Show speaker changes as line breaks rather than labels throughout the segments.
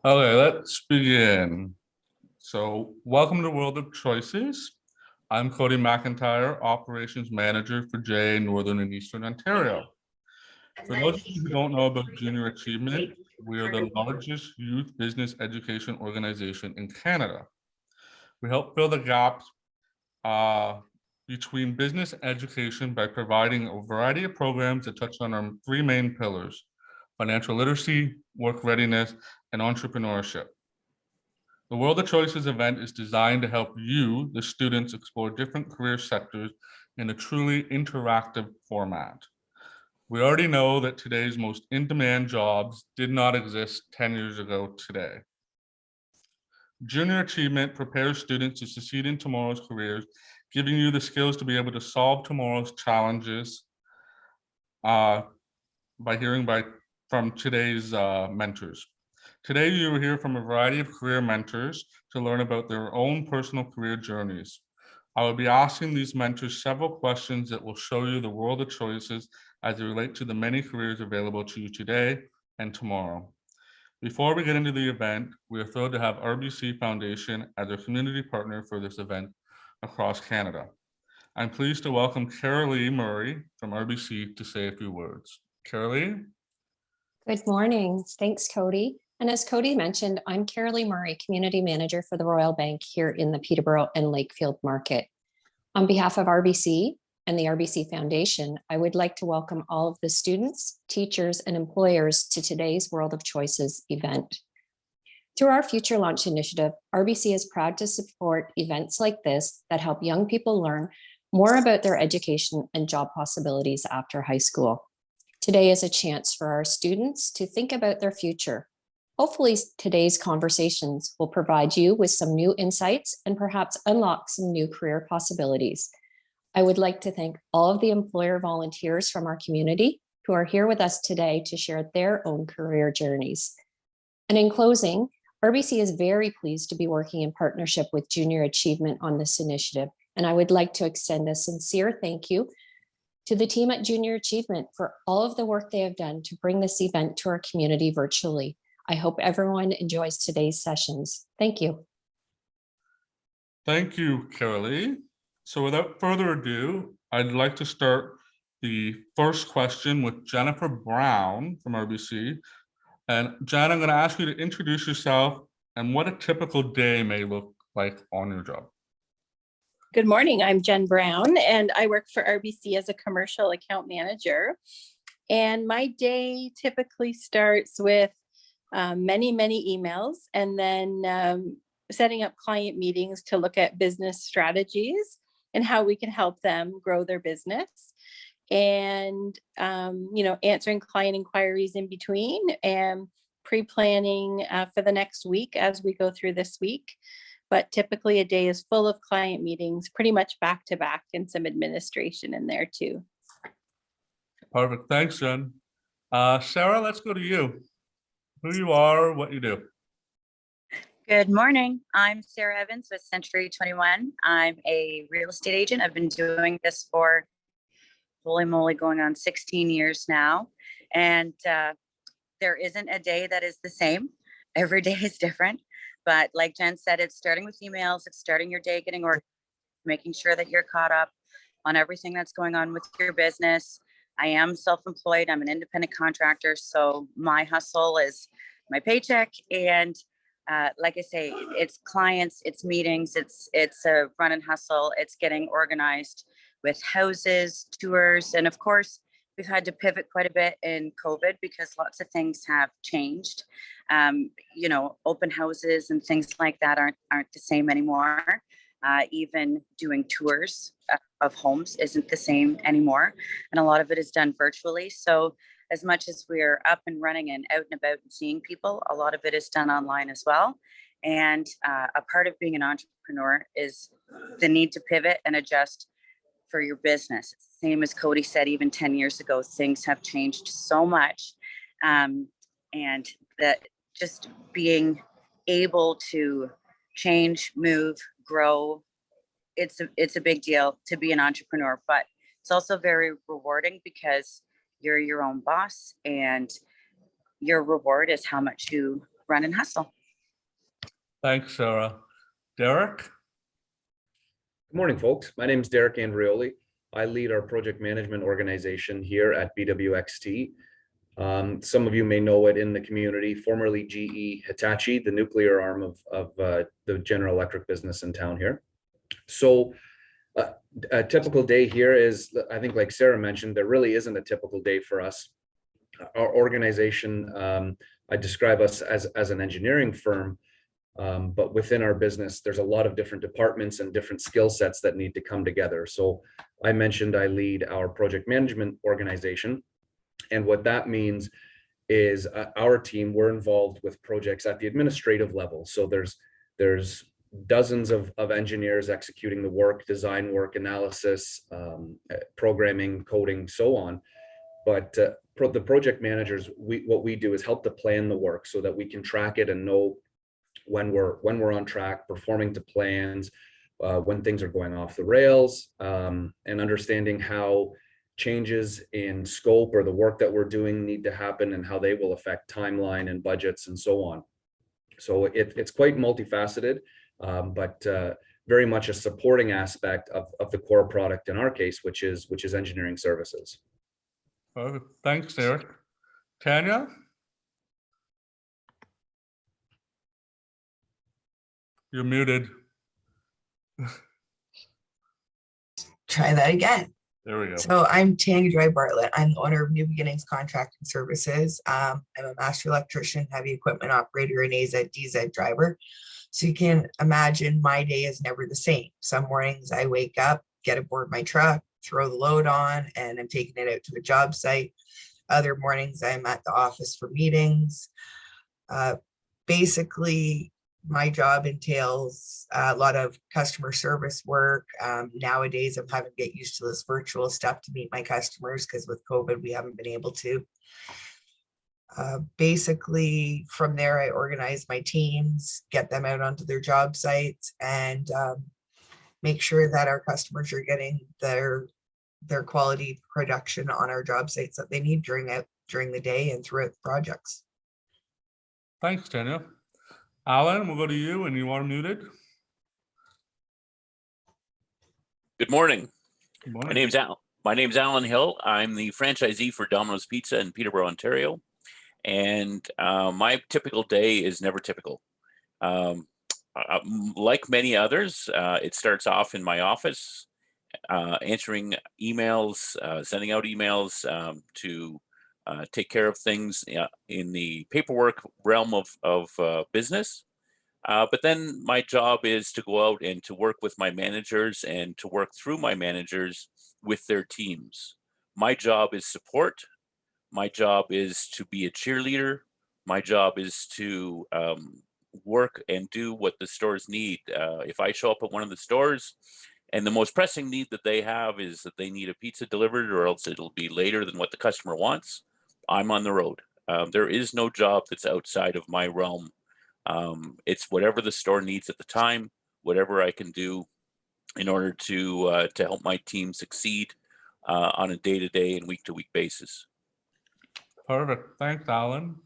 Okay, let's begin. So, welcome to World of Choices. I'm Cody McIntyre, Operations Manager for JA Northern and Eastern Ontario. For those of you who don't know about Junior Achievement, we are the largest youth business education organization in Canada. We help fill the gaps between business education by providing a variety of programs that touch on our three main pillars: financial literacy, work readiness, and entrepreneurship. The World of Choices event is designed to help you, the students, explore different career sectors in a truly interactive format. We already know that today's most in-demand jobs did not exist 10 years ago today. Junior Achievement prepares students to succeed in tomorrow's careers, giving you the skills to be able to solve tomorrow's challenges by hearing from today's mentors. Today, you will hear from a variety of career mentors to learn about their own personal career journeys. I will be asking these mentors several questions that will show you the world of choices as they relate to the many careers available to you today and tomorrow. Before we get into the event, we are thrilled to have RBC Foundation as our community partner for this event across Canada. I'm pleased to welcome Carolee Murray from RBC to say a few words. Carolee?
Good morning. Thanks, Cody. And as Cody mentioned, I'm Carolee Murray, Community Manager for the Royal Bank here in the Peterborough and Lakefield market. On behalf of RBC and the RBC Foundation, I would like to welcome all of the students, teachers, and employers to today's World of Choices event. Through our Future Launch initiative, RBC is proud to support events like this that help young people learn more about their education and job possibilities after high school. Today is a chance for our students to think about their future. Hopefully, today's conversations will provide you with some new insights and perhaps unlock some new career possibilities. I would like to thank all of the employer volunteers from our community who are here with us today to share their own career journeys. And in closing, RBC is very pleased to be working in partnership with Junior Achievement on this initiative. And I would like to extend a sincere thank you to the team at Junior Achievement for all of the work they have done to bring this event to our community virtually. I hope everyone enjoys today's sessions. Thank you.
Thank you, Carolee. So without further ado, I'd like to start the first question with Jennifer Brown from RBC. And Jen, I'm going to ask you to introduce yourself and what a typical day may look like on your job.
Good morning, I'm Jen Brown and I work for RBC as a commercial account manager. And my day typically starts with many emails and then setting up client meetings to look at business strategies and how we can help them grow their business. And, answering client inquiries in between and pre-planning for the next week as we go through this week. But typically a day is full of client meetings, pretty much back to back, and some administration in there too.
Perfect. Thanks, Jen. Sarah, let's go to you. Who you are, what you do.
Good morning. I'm Sarah Evans with Century 21. I'm a real estate agent. I've been doing this for, holy moly, going on 16 years now. And there isn't a day that is the same. Every day is different. But like Jen said, it's starting with emails, it's starting your day, getting organized, making sure that you're caught up on everything that's going on with your business. I am self-employed. I'm an independent contractor. So my hustle is my paycheck. And like I say, it's clients, it's meetings, it's a run and hustle. It's getting organized with houses, tours. And of course, we've had to pivot quite a bit in COVID because lots of things have changed. Open houses and things like that aren't the same anymore. Even doing tours of homes isn't the same anymore. And a lot of it is done virtually. So as much as we're up and running and out and about and seeing people, a lot of it is done online as well. And a part of being an entrepreneur is the need to pivot and adjust for your business. Same as Cody said, even 10 years ago, things have changed so much. And that just being able to change, move, grow, it's a big deal to be an entrepreneur, but it's also very rewarding because you're your own boss and your reward is how much you run and hustle.
Thanks, Sarah. Derek?
Good morning, folks. My name is Derek Andreoli. I lead our project management organization here at BWXT. Some of you may know it in the community, formerly GE Hitachi, the nuclear arm of the General Electric business in town here. So a typical day here is, I think like Sarah mentioned, there really isn't a typical day for us. Our organization, I describe us as an engineering firm, but within our business, there's a lot of different departments and different skill sets that need to come together. So I mentioned I lead our project management organization. And what that means is our team, we're involved with projects at the administrative level. So there's dozens of engineers executing the work, design work, analysis, programming, coding, so on. But the project managers, what we do is help to plan the work so that we can track it and know when we're on track, performing to plans, when things are going off the rails, and understanding how changes in scope or the work that we're doing need to happen and how they will affect timeline and budgets and so on. So it's quite multifaceted, but very much a supporting aspect of the core product in our case, which is engineering services.
Perfect. Thanks, Derek. Tanya? You're muted.
Try that again.
There we go.
So I'm Tanya Joy Bartlett. I'm the owner of New Beginnings Contracting Services. I'm a master electrician, heavy equipment operator, and AZ/DZ driver. So you can imagine my day is never the same. Some mornings I wake up, get aboard my truck, throw the load on, and I'm taking it out to a job site. Other mornings I'm at the office for meetings. Basically, my job entails a lot of customer service work. Nowadays, I'm having to get used to this virtual stuff to meet my customers because with COVID, we haven't been able to. Basically, from there, I organize my teams, get them out onto their job sites, and make sure that our customers are getting their quality production on our job sites that they need during the day and throughout the projects.
Thanks, Tanya. Alan, we'll go to you, and you are muted.
Good morning.
Good morning.
My name's Alan Hill. I'm the franchisee for Domino's Pizza in Peterborough, Ontario. And my typical day is never typical. Like many others, it starts off in my office, answering emails, sending out emails to take care of things in the paperwork realm of business. But then my job is to go out and to work with my managers and to work through my managers with their teams. My job is support. My job is to be a cheerleader. My job is to work and do what the stores need. If I show up at one of the stores and the most pressing need that they have is that they need a pizza delivered, or else it'll be later than what the customer wants, I'm on the road. There is no job that's outside of my realm. It's whatever the store needs at the time, whatever I can do in order to help my team succeed on a day-to-day and week-to-week basis.
Perfect. Thanks, Alan.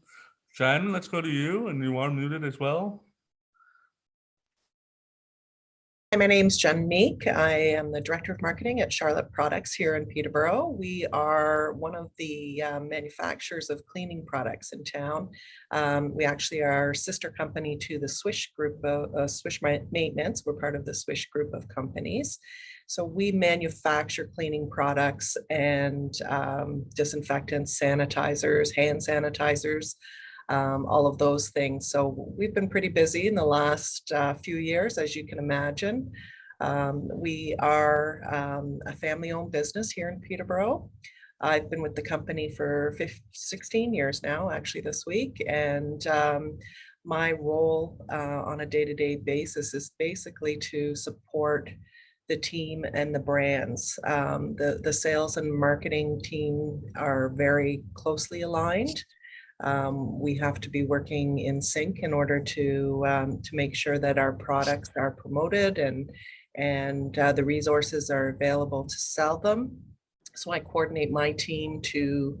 Jen, let's go to you, and you are muted as well.
Hi, my name's Jen Meek. I am the Director of Marketing at Charlotte Products here in Peterborough. We are one of the manufacturers of cleaning products in town. We actually are a sister company to the Swish Group, Swish Maintenance. We're part of the Swish Group of companies. So we manufacture cleaning products and disinfectants, sanitizers, hand sanitizers, all of those things. So we've been pretty busy in the last few years, as you can imagine. We are a family-owned business here in Peterborough. I've been with the company for 16 years now, actually this week. And my role on a day-to-day basis is basically to support the team and the brands. The sales and marketing team are very closely aligned. We have to be working in sync in order to make sure that our products are promoted and the resources are available to sell them. So I coordinate my team to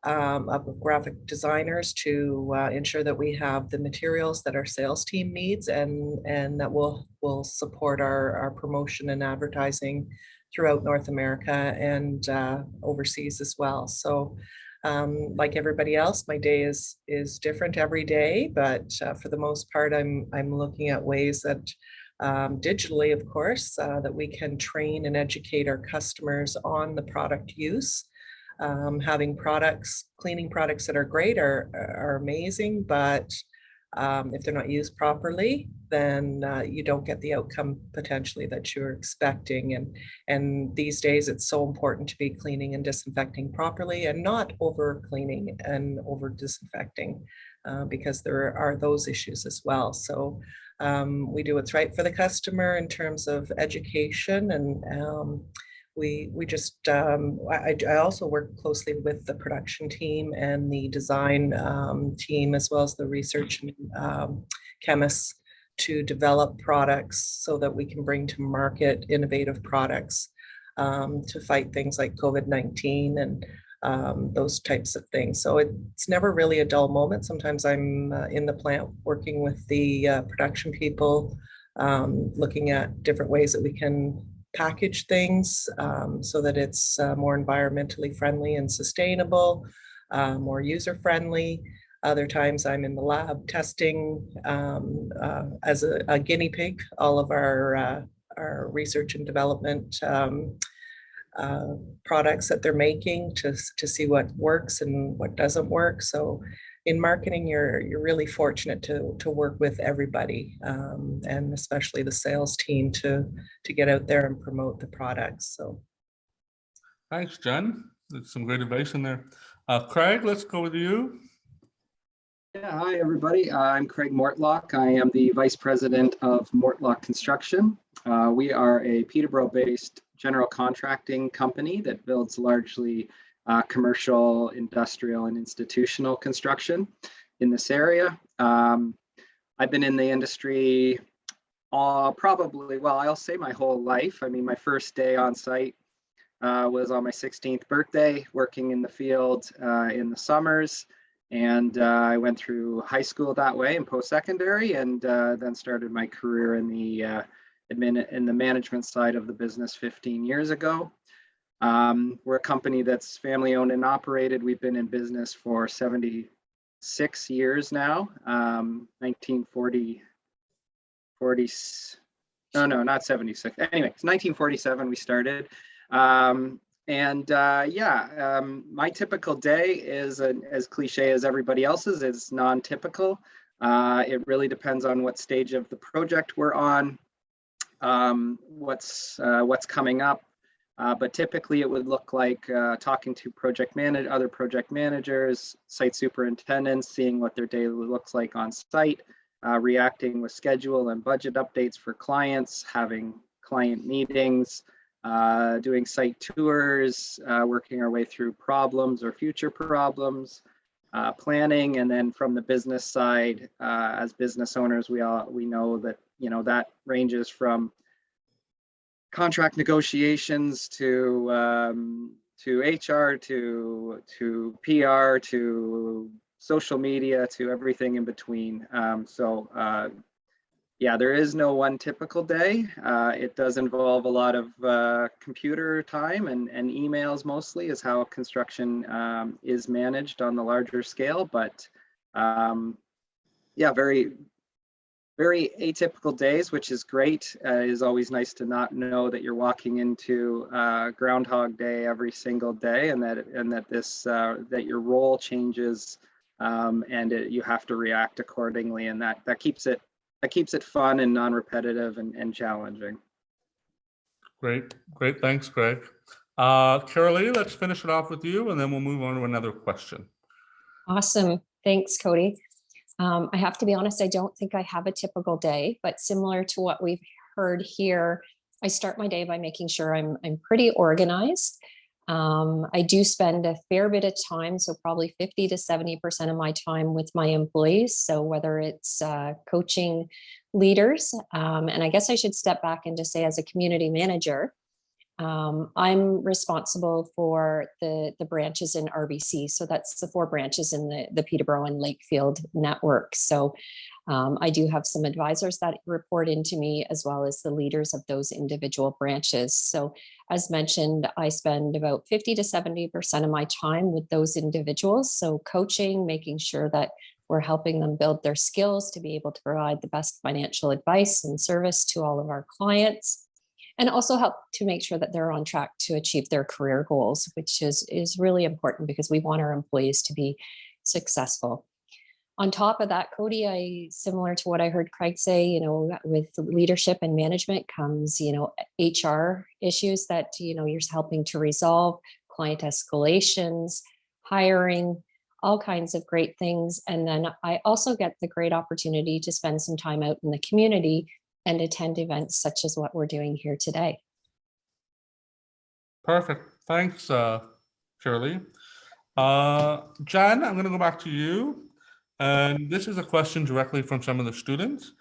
of graphic designers to ensure that we have the materials that our sales team needs and that will support our promotion and advertising throughout North America and overseas as well. So like everybody else, my day is different every day, but for the most part, I'm looking at ways that digitally, of course, that we can train and educate our customers on the product use. Having cleaning products that are great are amazing, but if they're not used properly, then you don't get the outcome potentially that you're expecting. And these days, it's so important to be cleaning and disinfecting properly and not over cleaning and over disinfecting because there are those issues as well. So we do what's right for the customer in terms of education, and we just I also work closely with the production team and the design team, as well as the research and chemists, to develop products so that we can bring to market innovative products to fight things like COVID-19 and those types of things. So it's never really a dull moment. Sometimes I'm in the plant working with the production people, looking at different ways that we can package things so that it's more environmentally friendly and sustainable, more user-friendly. Other times I'm in the lab testing as a guinea pig, all of our research and development products that they're making to see what works and what doesn't work. So in marketing, you're really fortunate to work with everybody, and especially the sales team to get out there and promote the products. So
Thanks, Jen. That's some great advice in there. Craig, let's go with you.
Yeah, hi everybody. I'm Craig Mortlock. I am the Vice President of Mortlock Construction. We are a Peterborough-based general contracting company that builds largely commercial, industrial, and institutional construction in this area. I've been in the industry probably, well, I'll say my whole life. I mean, my first day on site was on my 16th birthday, working in the field in the summers. And I went through high school that way and post-secondary, and then started my career in the management side of the business 15 years ago. We're a company that's family owned and operated. We've been in business for 76 years now. 1940, no, not 76. Anyway, it's 1947 we started. My typical day is as cliche as everybody else's. It's non-typical. It really depends on what stage of the project we're on, what's coming up. But typically it would look like talking to other project managers, site superintendents, seeing what their day looks like on site, reacting with schedule and budget updates for clients, having client meetings, doing site tours, working our way through problems or future problems, planning. And then from the business side, as business owners, we know that, that ranges from contract negotiations to HR, to PR, to social media, to everything in between. Yeah, there is no one typical day. It does involve a lot of computer time and emails mostly is how construction is managed on the larger scale. But yeah, very, very atypical days, which is great. It is always nice to not know that you're walking into Groundhog Day every single day, and that your role changes and you have to react accordingly, and that keeps it fun and non-repetitive and challenging.
Great. Thanks, Greg. Carolee, let's finish it off with you, and then we'll move on to another question.
Awesome. Thanks, Cody. I have to be honest, I don't think I have a typical day, but similar to what we've heard here, I start my day by making sure I'm pretty organized. I do spend a fair bit of time, so probably 50 to 70% of my time with my employees. So whether it's coaching leaders, and I guess I should step back and just say as a community manager, I'm responsible for the branches in RBC. So that's the 4 branches in the Peterborough and Lakefield network. So I do have some advisors that report into me, as well as the leaders of those individual branches. So as mentioned, I spend about 50 to 70% of my time with those individuals. So coaching, making sure that we're helping them build their skills to be able to provide the best financial advice and service to all of our clients, and also help to make sure that they're on track to achieve their career goals, which is really important because we want our employees to be successful. On top of that, Cody, similar to what I heard Craig say, with leadership and management comes, HR issues that, you're helping to resolve, client escalations, hiring, all kinds of great things. And then I also get the great opportunity to spend some time out in the community and attend events such as what we're doing here today.
Perfect. Thanks, Shirley. Jen, I'm going to go back to you. And this is a question directly from some of the students.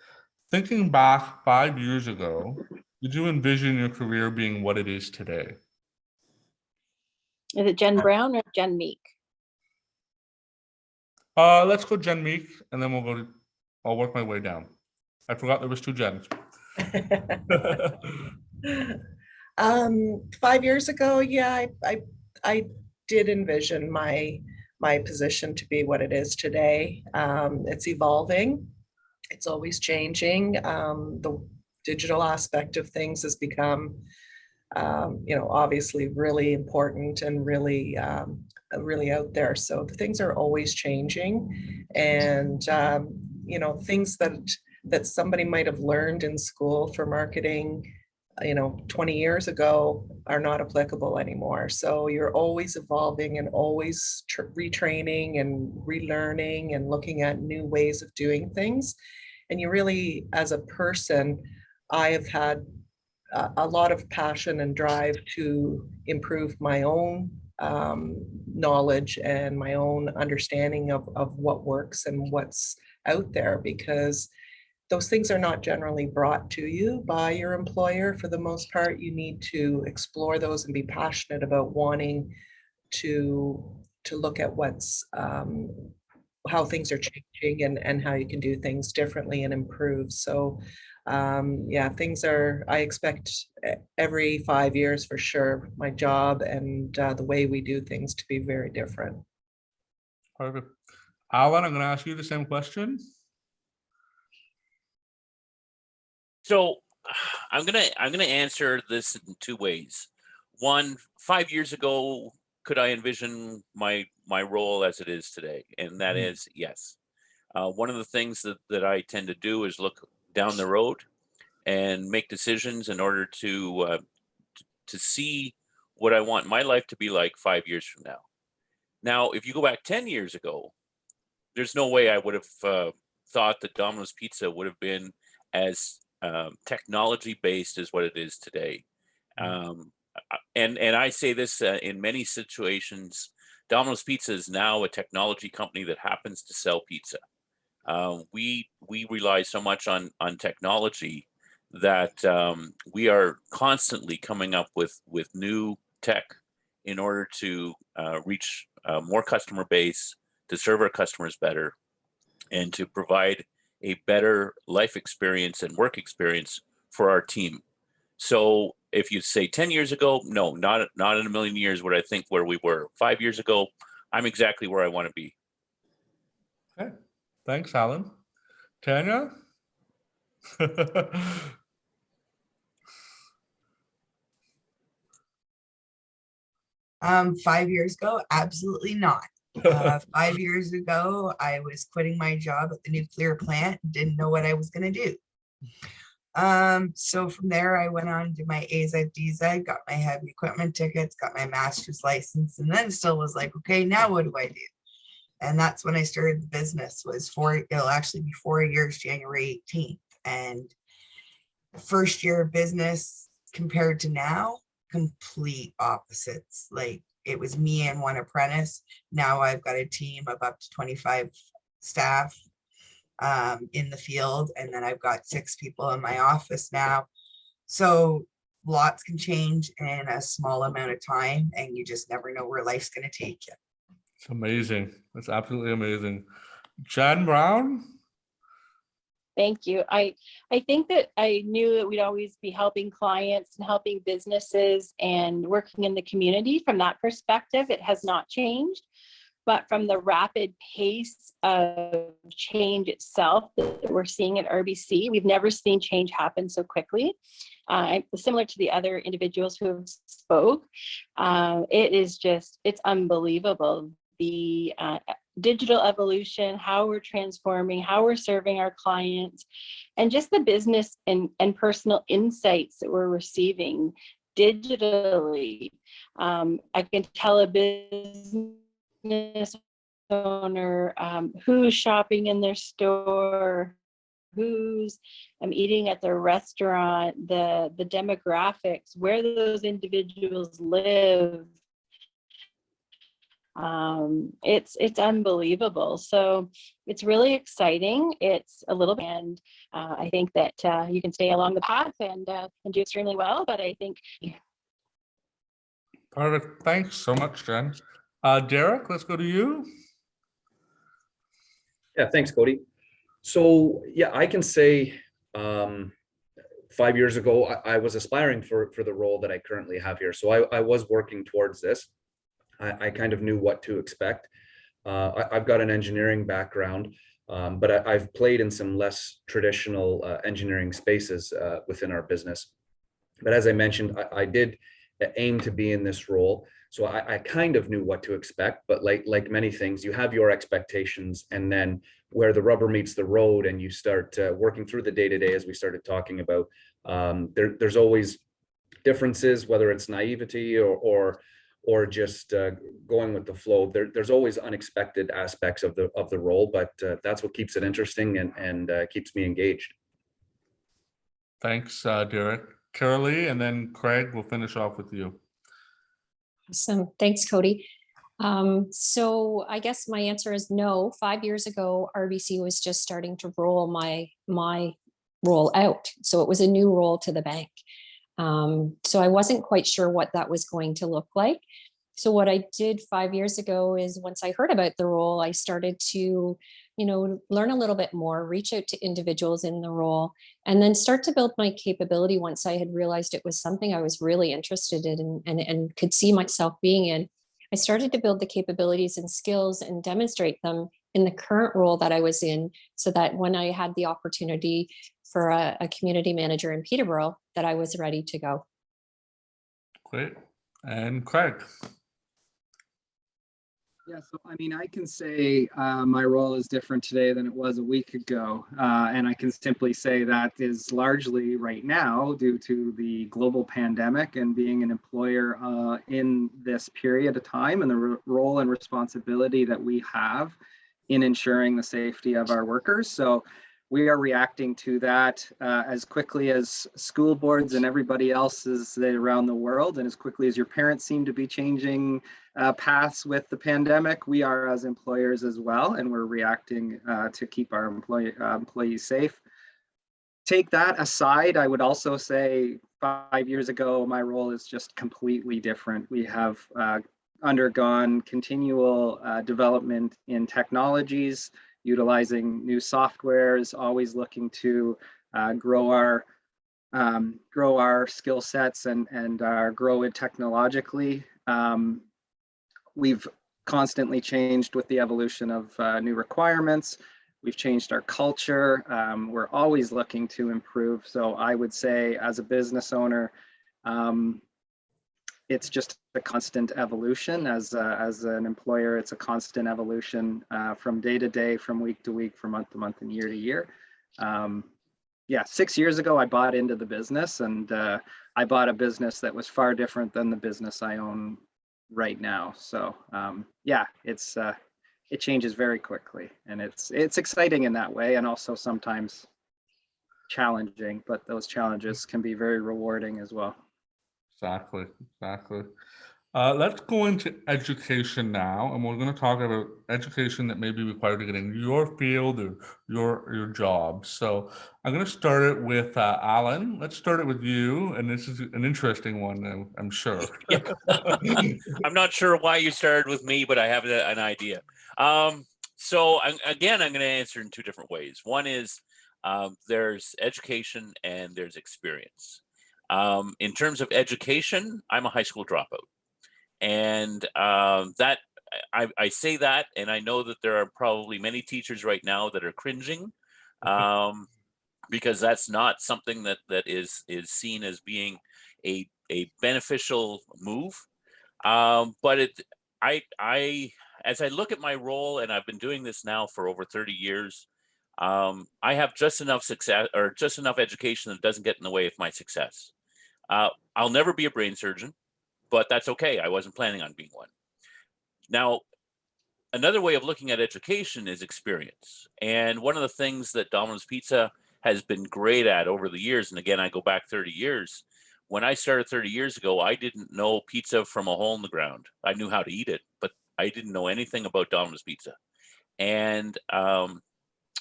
Thinking back 5 years ago, did you envision your career being what it is today?
Is it Jen Brown or Jen Meek?
Let's go Jen Meek, and then I'll work my way down. I forgot there was 2 Jens.
5 years ago, yeah, I did envision my position to be what it is today. It's evolving. It's always changing. The digital aspect of things has become, obviously really important and really out there. So things are always changing, and things that somebody might have learned in school for marketing 20 years ago are not applicable anymore. So you're always evolving and always retraining and relearning and looking at new ways of doing things. And you really, as a person, I have had a lot of passion and drive to improve my own knowledge and my own understanding of what works and what's out there, because those things are not generally brought to you by your employer. For the most part, you need to explore those and be passionate about wanting to look at what's how things are changing and how you can do things differently and improve. So things are, I expect every 5 years for sure, my job and the way we do things to be very different.
Perfect. Alan, I'm going to ask you the same question.
So I'm gonna answer this in 2 ways. One, 5 years ago, could I envision my role as it is today? And that is yes. One of the things that I tend to do is look down the road and make decisions in order to see what I want my life to be like 5 years from now. Now, if you go back 10 years ago, there's no way I would have thought that Domino's Pizza would have been as technology based as what it is today. And I say this in many situations, Domino's Pizza is now a technology company that happens to sell pizza. We rely so much on technology that we are constantly coming up with new tech in order to reach more customer base, to serve our customers better, and to provide a better life experience and work experience for our team. So if you say 10 years ago, no, not in a million years would I think where we were. 5 years ago, I'm exactly where I want to be.
Okay, thanks, Alan. Tanya?
5 years ago, absolutely not. 5 years ago, I was quitting my job at the nuclear plant, didn't know what I was going to do. So from there, I went on to my AZ/DZ, got my heavy equipment tickets, got my master's license, and then still was like, okay, now what do I do? And that's when I started the business. It'll actually be 4 years, January 18th. And first year of business compared to now, complete opposites. Like, it was me and one apprentice. Now I've got a team of up to 25 staff in the field, and then I've got 6 people in my office now. So lots can change in a small amount of time, and you just never know where life's going to take you.
It's amazing. It's absolutely amazing. Jen Brown?
Thank you. I think that I knew that we'd always be helping clients and helping businesses and working in the community. From that perspective, it has not changed. But from the rapid pace of change itself that we're seeing at RBC, we've never seen change happen so quickly. Similar to the other individuals who have spoke, it's unbelievable. The digital evolution, how we're transforming, how we're serving our clients, and just the business and personal insights that we're receiving digitally. I can tell a business owner who's shopping in their store, who's eating at their restaurant, the demographics, where those individuals live. It's unbelievable. So it's really exciting. It's a little bit, and I think that you can stay along the path and do extremely well. But I think.
Perfect. Thanks so much, Jen. Derek, let's go to you.
Yeah, thanks, Cody. So yeah, I can say 5 years ago, I was aspiring for the role that I currently have here. So I was working towards this. I kind of knew what to expect. I've got an engineering background, but I've played in some less traditional engineering spaces within our business. But as I mentioned, I did aim to be in this role. So I kind of knew what to expect, but like many things, you have your expectations, and then where the rubber meets the road and you start working through the day-to-day, as we started talking about, there's always differences, whether it's naivety or just going with the flow. There's always unexpected aspects of the role, but that's what keeps it interesting and keeps me engaged.
Thanks, Derek. Carolee, and then Craig will finish off with you.
Awesome. Thanks, Cody. So I guess my answer is no. 5 years ago, RBC was just starting to roll my role out. So it was a new role to the bank. So I wasn't quite sure what that was going to look like. So what I did 5 years ago is, once I heard about the role, I started to, learn a little bit more, reach out to individuals in the role, and then start to build my capability once I had realized it was something I was really interested in and could see myself being in. I started to build the capabilities and skills and demonstrate them in the current role that I was in, so that when I had the opportunity for a community manager in Peterborough, that I was ready to go.
Great. And Craig.
Yeah, so I mean, I can say my role is different today than it was a week ago. And I can simply say that is largely right now due to the global pandemic and being an employer in this period of time, and the role and responsibility that we have in ensuring the safety of our workers. So we are reacting to that as quickly as school boards and everybody else is around the world, and as quickly as your parents seem to be changing paths with the pandemic. We are as employers as well, and we're reacting to keep our employees safe. Take that aside, I would also say 5 years ago, my role is just completely different. We have undergone continual development in technologies, utilizing new softwares, always looking to grow our skill sets and grow it technologically. We've constantly changed with the evolution of new requirements. We've changed our culture. We're always looking to improve. So I would say, as a business owner, it's just a constant evolution. As an employer, it's a constant evolution from day to day, from week to week, from month to month, and year to year. Yeah, 6 years ago, I bought into the business, and I bought a business that was far different than the business I own right now. So yeah, it changes very quickly, and it's exciting in that way, and also sometimes challenging, but those challenges can be very rewarding as well.
Exactly. Let's go into education now, and we're going to talk about education that may be required to get in your field or your job. So I'm going to start it with Alan. Let's start it with you, and this is an interesting one, I'm sure.
Yeah. I'm not sure why you started with me, but I have an idea. So again, I'm going to answer in two different ways. One is there's education and there's experience. In terms of education, I'm a high school dropout. And that I say that, and I know that there are probably many teachers right now that are cringing because that's not something that is seen as being a beneficial move. But I as I look at my role, and I've been doing this now for over 30 years, I have just enough success or just enough education that doesn't get in the way of my success. I'll never be a brain surgeon, but that's okay. I wasn't planning on being one. Now, another way of looking at education is experience. And one of the things that Domino's Pizza has been great at over the years, and again, I go back 30 years, when I started 30 years ago, I didn't know pizza from a hole in the ground. I knew how to eat it, but I didn't know anything about Domino's Pizza. And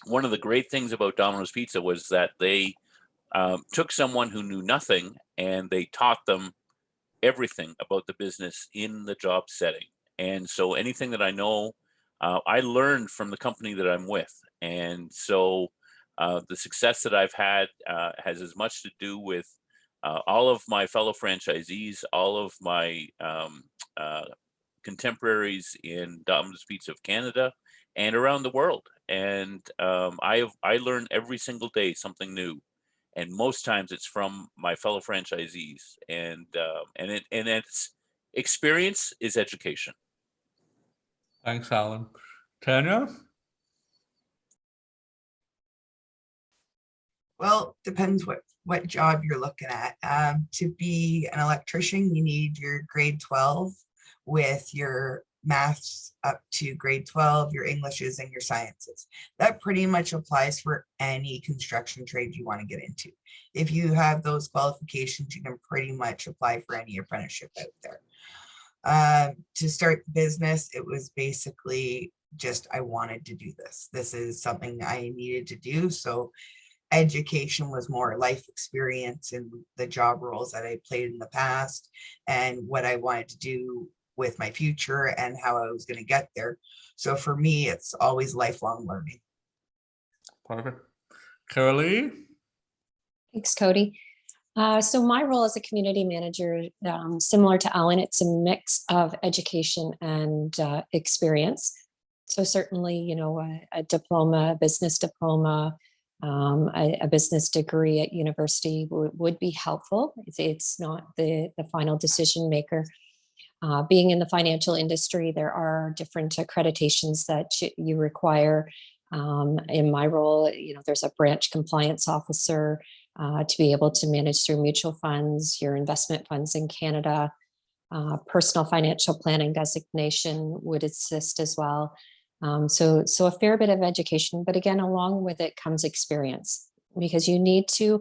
one of the great things about Domino's Pizza was that they took someone who knew nothing and they taught them everything about the business in the job setting. And so anything that I know, I learned from the company that I'm with. And so the success that I've had has as much to do with all of my fellow franchisees, all of my contemporaries in Domino's Pizza of Canada and around the world. And I learn every single day something new. And most times it's from my fellow franchisees, and it's experience is education.
Thanks, Alan. Tanya?
Well, depends what job you're looking at. To be an electrician, you need your grade 12 with your maths up to grade 12, your Englishes and your sciences. That pretty much applies for any construction trade you want to get into. If you have those qualifications, you can pretty much apply for any apprenticeship out there. To start the business, it was basically just, I wanted to do this. This is something I needed to do. So education was more life experience in the job roles that I played in the past and what I wanted to do with my future and how I was going to get there. So for me, it's always lifelong learning.
Perfect. Carolee?
Thanks, Cody. So my role as a community manager, similar to Alan, it's a mix of education and experience. So certainly, you know, a diploma, a business diploma, a business degree at university would be helpful. It's not the final decision maker. Being in the financial industry, there are different accreditations that you require. In my role, you know, there's a branch compliance officer to be able to manage through mutual funds, your investment funds in Canada. Personal financial planning designation would assist as well. So a fair bit of education, but again, along with it comes experience, because you need to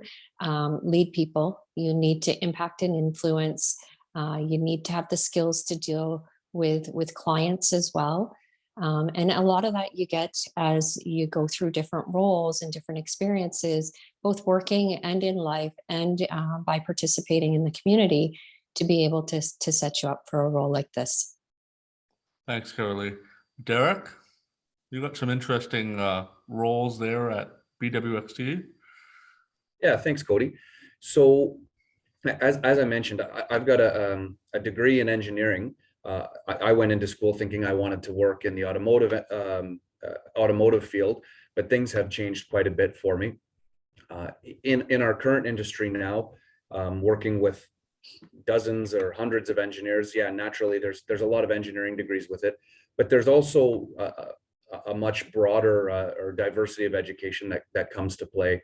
lead people, you need to impact and influence. You need to have the skills to deal with clients as well. And a lot of that you get as you go through different roles and different experiences, both working and in life, and by participating in the community to be able to set you up for a role like this.
Thanks, Carolee. Derek, you got some interesting roles there at BWXT.
Yeah, thanks, Cody. So as I mentioned, I've got a degree in engineering. I went into school thinking I wanted to work in the automotive field, but things have changed quite a bit for me. In our current industry now, working with dozens or hundreds of engineers, yeah, naturally there's a lot of engineering degrees with it, but there's also a much broader or diversity of education that comes to play.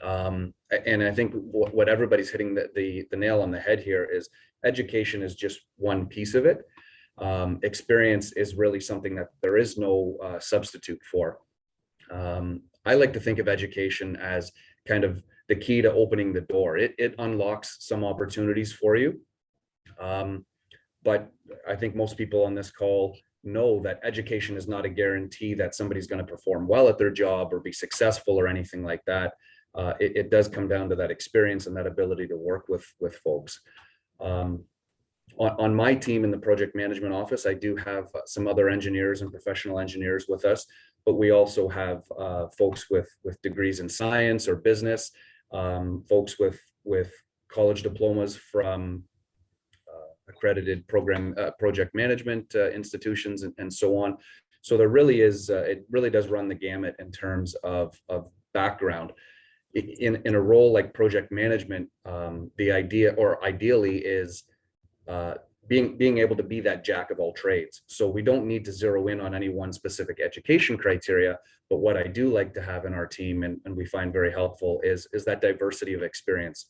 And I think what everybody's hitting the nail on the head here is education is just one piece of it. Experience is really something that there is no substitute for. I like to think of education as kind of the key to opening the door. It unlocks some opportunities for you. But I think most people on this call know that education is not a guarantee that somebody's going to perform well at their job or be successful or anything like that. It does come down to that experience and that ability to work with folks. On my team in the project management office, I do have some other engineers and professional engineers with us, but we also have folks with degrees in science or business, folks with college diplomas from accredited project management institutions and so on. So there really is, it really does run the gamut in terms of background. In a role like project management, the idea, or ideally, is being able to be that jack of all trades. So we don't need to zero in on any one specific education criteria, but what I do like to have in our team, and we find very helpful, is that diversity of experience.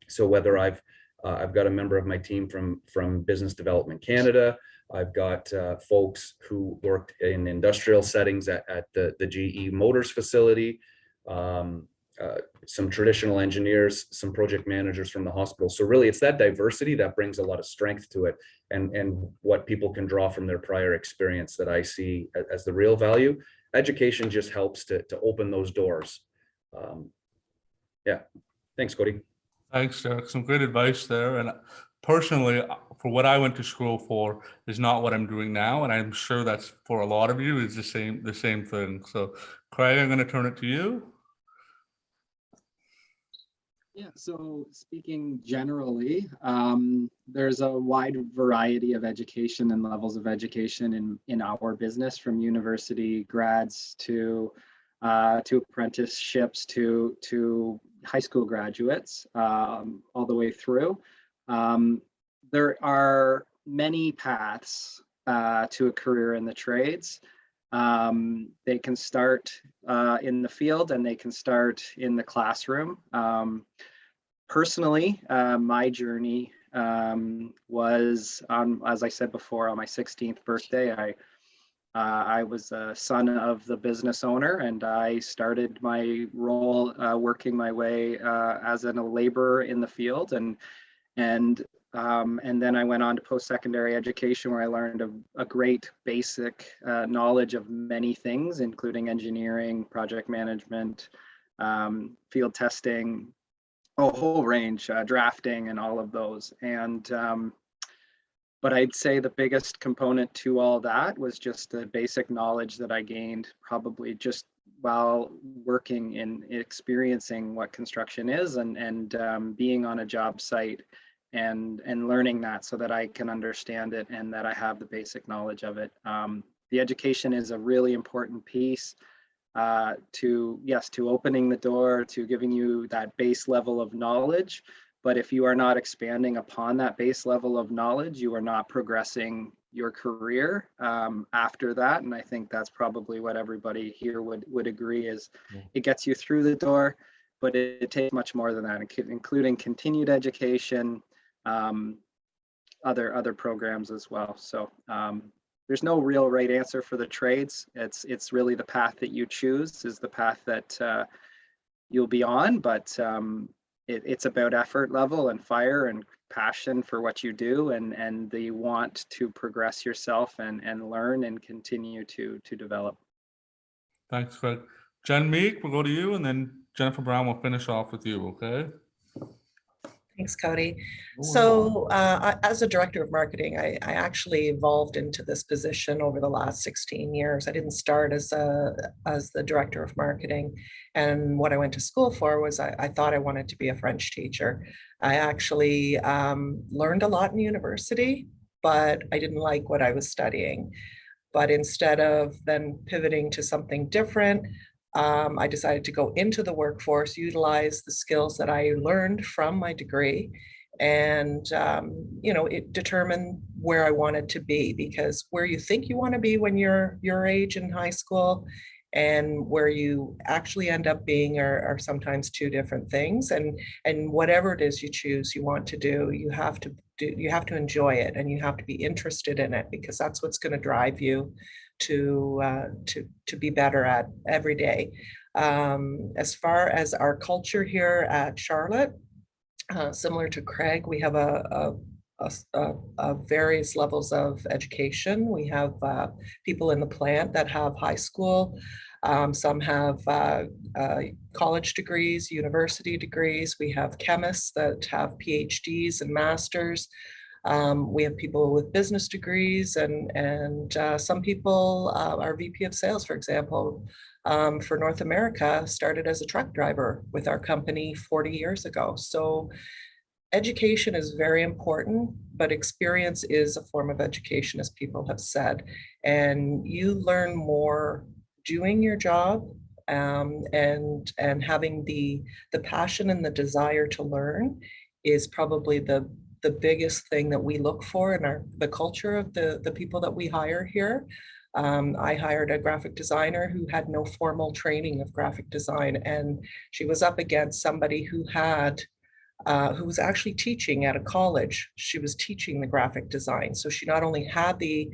So whether I've got a member of my team from Business Development Canada, I've got folks who worked in industrial settings at the GE Motors facility, some traditional engineers, some project managers from the hospital. So really, it's that diversity that brings a lot of strength to it, and what people can draw from their prior experience that I see as the real value. Education just helps to open those doors. Yeah, thanks, Cody.
Thanks, Derek. Some great advice there. And personally, for what I went to school for is not what I'm doing now. And I'm sure that's for a lot of you is the same thing. So Craig, I'm going to turn it to you.
Yeah, so speaking generally, there's a wide variety of education and levels of education in our business, from university grads to apprenticeships to high school graduates, all the way through. There are many paths to a career in the trades. They can start in the field, and they can start in the classroom. Personally, my journey was, as I said before, on my 16th birthday. I was a son of the business owner, and I started my role working my way as a laborer in the field, and then I went on to post-secondary education, where I learned a great basic knowledge of many things, including engineering, project management, field testing, a whole range, drafting, and all of those. And but I'd say the biggest component to all that was just the basic knowledge that I gained probably just while working in experiencing what construction is, and being on a job site and learning that, so that I can understand it and that I have the basic knowledge of it. The education is a really important piece to opening the door, to giving you that base level of knowledge. But if you are not expanding upon that base level of knowledge, you are not progressing your career after that. And I think that's probably what everybody here would agree is it gets you through the door, but it takes much more than that, including continued education, other programs as well. So there's no real right answer for the trades. It's really the path that you choose is the path that you'll be on, but it's about effort level and fire and passion for what you do, and the want to progress yourself and learn and continue to develop.
Thanks, Craig. Jen Meek, we'll go to you, and then Jennifer Brown will finish off with you, okay?
Thanks, Cody. So as a director of marketing, I actually evolved into this position over the last 16 years. I didn't start as the director of marketing. And what I went to school for was I thought I wanted to be a French teacher. I actually learned a lot in university, but I didn't like what I was studying. But instead of then pivoting to something different, I decided to go into the workforce, utilize the skills that I learned from my degree, and it determined where I wanted to be, because where you think you want to be when you're your age in high school and where you actually end up being are sometimes two different things. And whatever it is you choose you want to do, you have to enjoy it, and you have to be interested in it, because that's what's going to drive you to be better at every day. As far as our culture here at Charlotte, similar to Craig, we have a various levels of education. We have people in the plant that have high school. Some have college degrees, university degrees. We have chemists that have PhDs and masters. We have people with business degrees, and some people, our VP of sales, for example, for North America, started as a truck driver with our company 40 years ago. So education is very important, but experience is a form of education, as people have said. And you learn more doing your job, and having the passion and the desire to learn is probably the biggest thing that we look for in the culture of the people that we hire here. I hired a graphic designer who had no formal training of graphic design, and she was up against somebody who was actually teaching at a college. She was teaching the graphic design. So she not only had the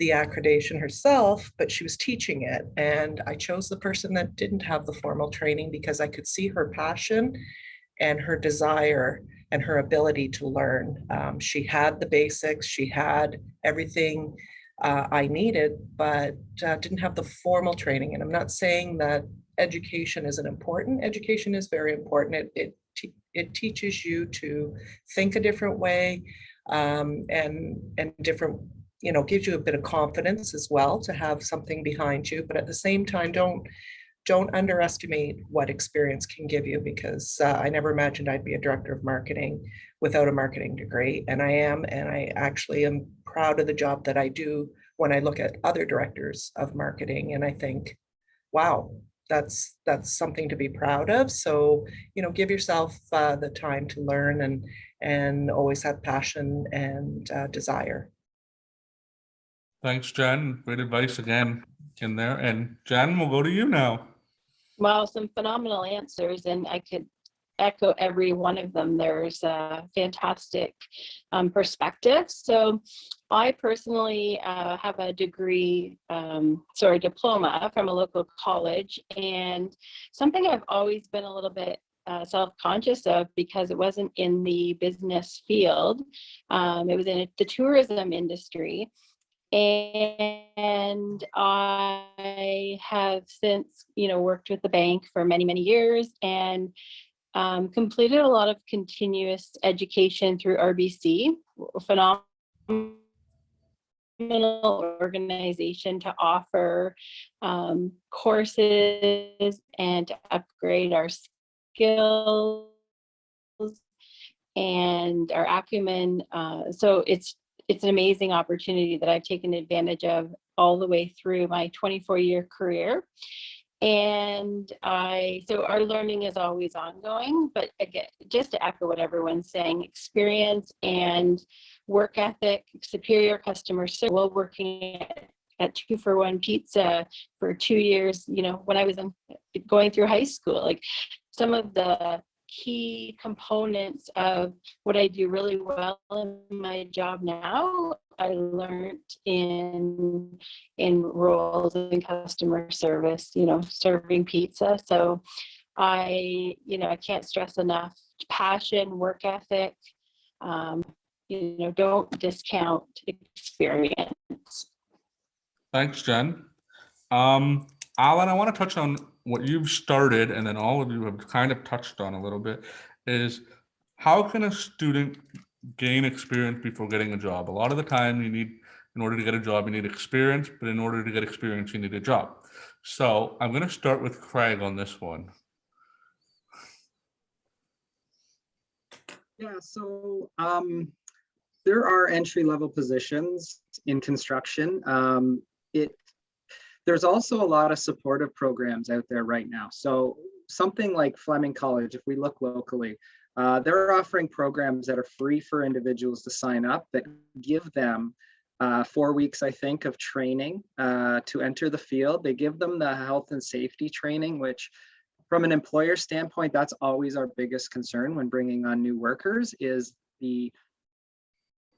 accreditation herself, but she was teaching it. And I chose the person that didn't have the formal training because I could see her passion and her desire and her ability to learn. She had the basics, she had everything I needed, but didn't have the formal training. And I'm not saying that education isn't important. Education is very important. It teaches you to think a different way, and different, gives you a bit of confidence as well to have something behind you. But at the same time, don't underestimate what experience can give you, because I never imagined I'd be a director of marketing without a marketing degree. And I am, and I actually am proud of the job that I do when I look at other directors of marketing, and I think, wow, that's something to be proud of. So, give yourself the time to learn, and always have passion and desire.
Thanks, Jen. Great advice again in there. And Jen, we'll go to you now.
Wow, some phenomenal answers, and I could echo every one of them. There's a fantastic perspective. So I personally have a degree, diploma from a local college, and something I've always been a little bit self-conscious of, because it wasn't in the business field. It was in the tourism industry. And I have since, worked with the bank for many, many years, and completed a lot of continuous education through RBC, phenomenal organization to offer courses and to upgrade our skills and our acumen. So it's an amazing opportunity that I've taken advantage of all the way through my 24-year career. And so our learning is always ongoing, but again, just to echo what everyone's saying, experience and work ethic, superior customer service. While working at 2-for-1 Pizza for 2 years, when I was going through high school, like some of the key components of what I do really well in my job now, I learned in roles in customer service, serving pizza. So I can't stress enough passion, work ethic, don't discount experience.
Thanks, Jen. Alan, I want to touch on what you've started, and then all of you have kind of touched on a little bit, is how can a student gain experience before getting a job? A lot of the time in order to get a job, you need experience, but in order to get experience, you need a job. So I'm going to start with Craig on this one.
Yeah, so there are entry-level positions in construction. There's also a lot of supportive programs out there right now. So something like Fleming College, if we look locally, they're offering programs that are free for individuals to sign up that give them 4 weeks, I think, of training to enter the field. They give them the health and safety training, which from an employer standpoint, that's always our biggest concern when bringing on new workers, is the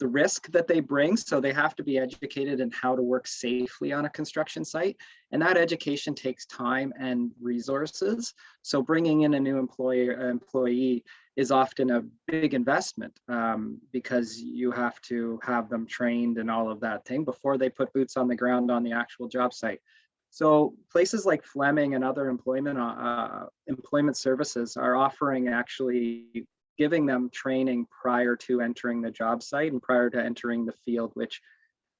risk that they bring. So they have to be educated in how to work safely on a construction site. And that education takes time and resources. So bringing in a new employee is often a big investment because you have to have them trained and all of that thing before they put boots on the ground on the actual job site. So places like Fleming and other employment services are offering actually giving them training prior to entering the job site and prior to entering the field, which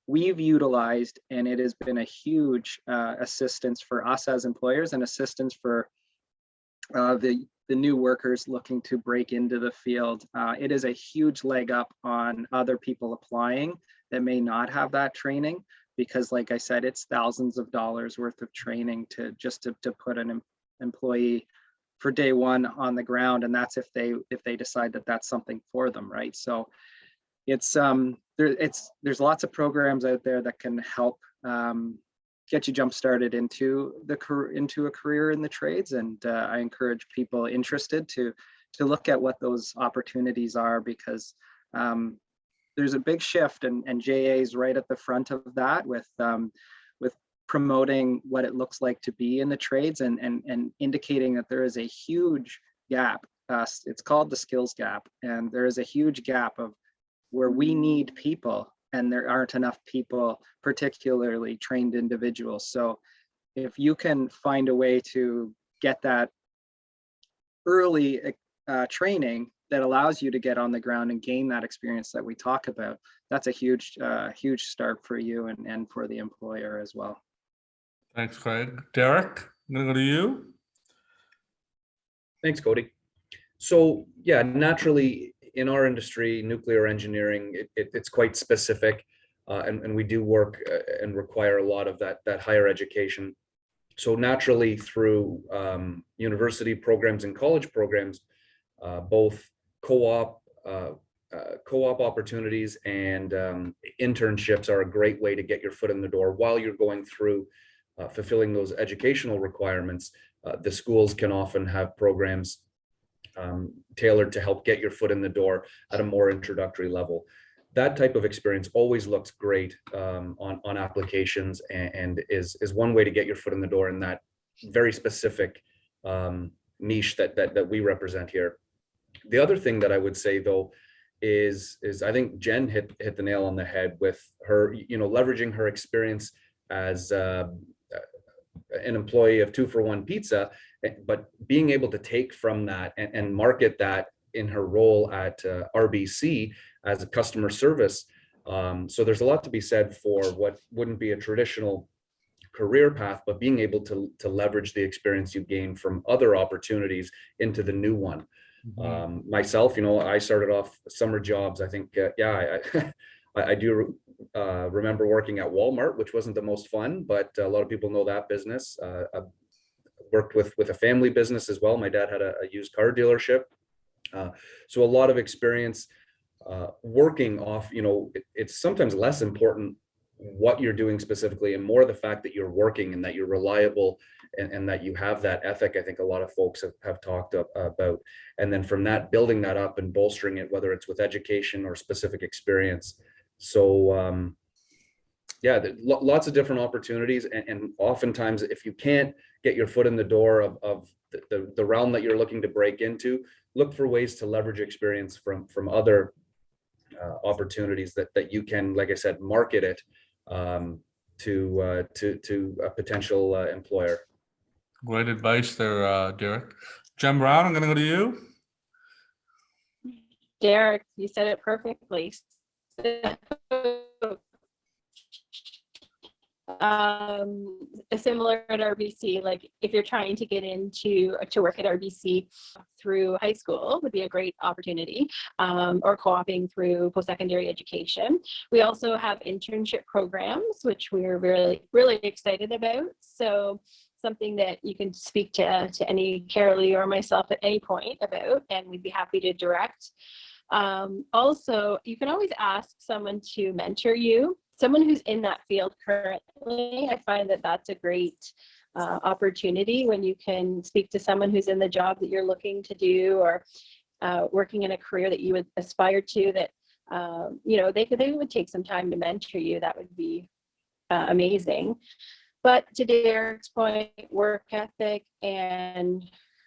we've utilized, and it has been a huge assistance for us as employers and assistance for the new workers looking to break into the field. It is a huge leg up on other people applying that may not have that training, because like I said, it's thousands of dollars worth of training to put an employee for day one on the ground. And that's if they decide that that's something for them, right? So it's there's lots of programs out there that can help get you jump started into a career in the trades. And I encourage people interested to look at what those opportunities are, because there's a big shift, and JA is right at the front of that with promoting what it looks like to be in the trades and indicating that there is a huge gap. It's called the skills gap, and there is a huge gap of where we need people and there aren't enough people, particularly trained individuals. So if you can find a way to get that early training that allows you to get on the ground and gain that experience that we talk about, that's a huge start for you and for the employer as well.
Thanks, Craig. Derek, I'm gonna go to you.
Thanks, Cody. So yeah, naturally in our industry, nuclear engineering, it's quite specific, and we do work and require a lot of that higher education. So naturally through university programs and college programs, both co-op opportunities and internships are a great way to get your foot in the door while you're going through fulfilling those educational requirements. The schools can often have programs tailored to help get your foot in the door at a more introductory level. That type of experience always looks great on applications, and is one way to get your foot in the door in that very specific niche that we represent here. The other thing that I would say though is I think Jen hit the nail on the head with her, leveraging her experience as an employee of 2-for-1 Pizza, but being able to take from that and market that in her role at RBC as a customer service. So there's a lot to be said for what wouldn't be a traditional career path, but being able to leverage the experience you gain from other opportunities into the new one. Myself, I started off summer jobs. I think, I do remember working at Walmart, which wasn't the most fun, but a lot of people know that business. I worked with a family business as well. My dad had a used car dealership. So a lot of experience working off, it's sometimes less important what you're doing specifically and more the fact that you're working and that you're reliable and that you have that ethic. I think a lot of folks have talked about, and then from that, building that up and bolstering it, whether it's with education or specific experience. So lots of different opportunities, and oftentimes if you can't get your foot in the door of the realm that you're looking to break into, look for ways to leverage experience from other opportunities that you can, like I said, market it to a potential employer.
Great advice there, Derek. Jen Brown, I'm going to go to you.
Derek, you said it perfectly. Similar at RBC, like if you're trying to get to work at RBC through high school would be a great opportunity, or co-oping through post-secondary education. We also have internship programs, which we're really, really excited about. So something that you can speak to any Carolee or myself at any point about, and we'd be happy to direct. Also, you can always ask someone to mentor you, someone who's in that field currently. I find that that's a great opportunity when you can speak to someone who's in the job that you're looking to do, or working in a career that you would aspire to, that they would take some time to mentor you. That would be amazing. But to Derek's point, work ethic and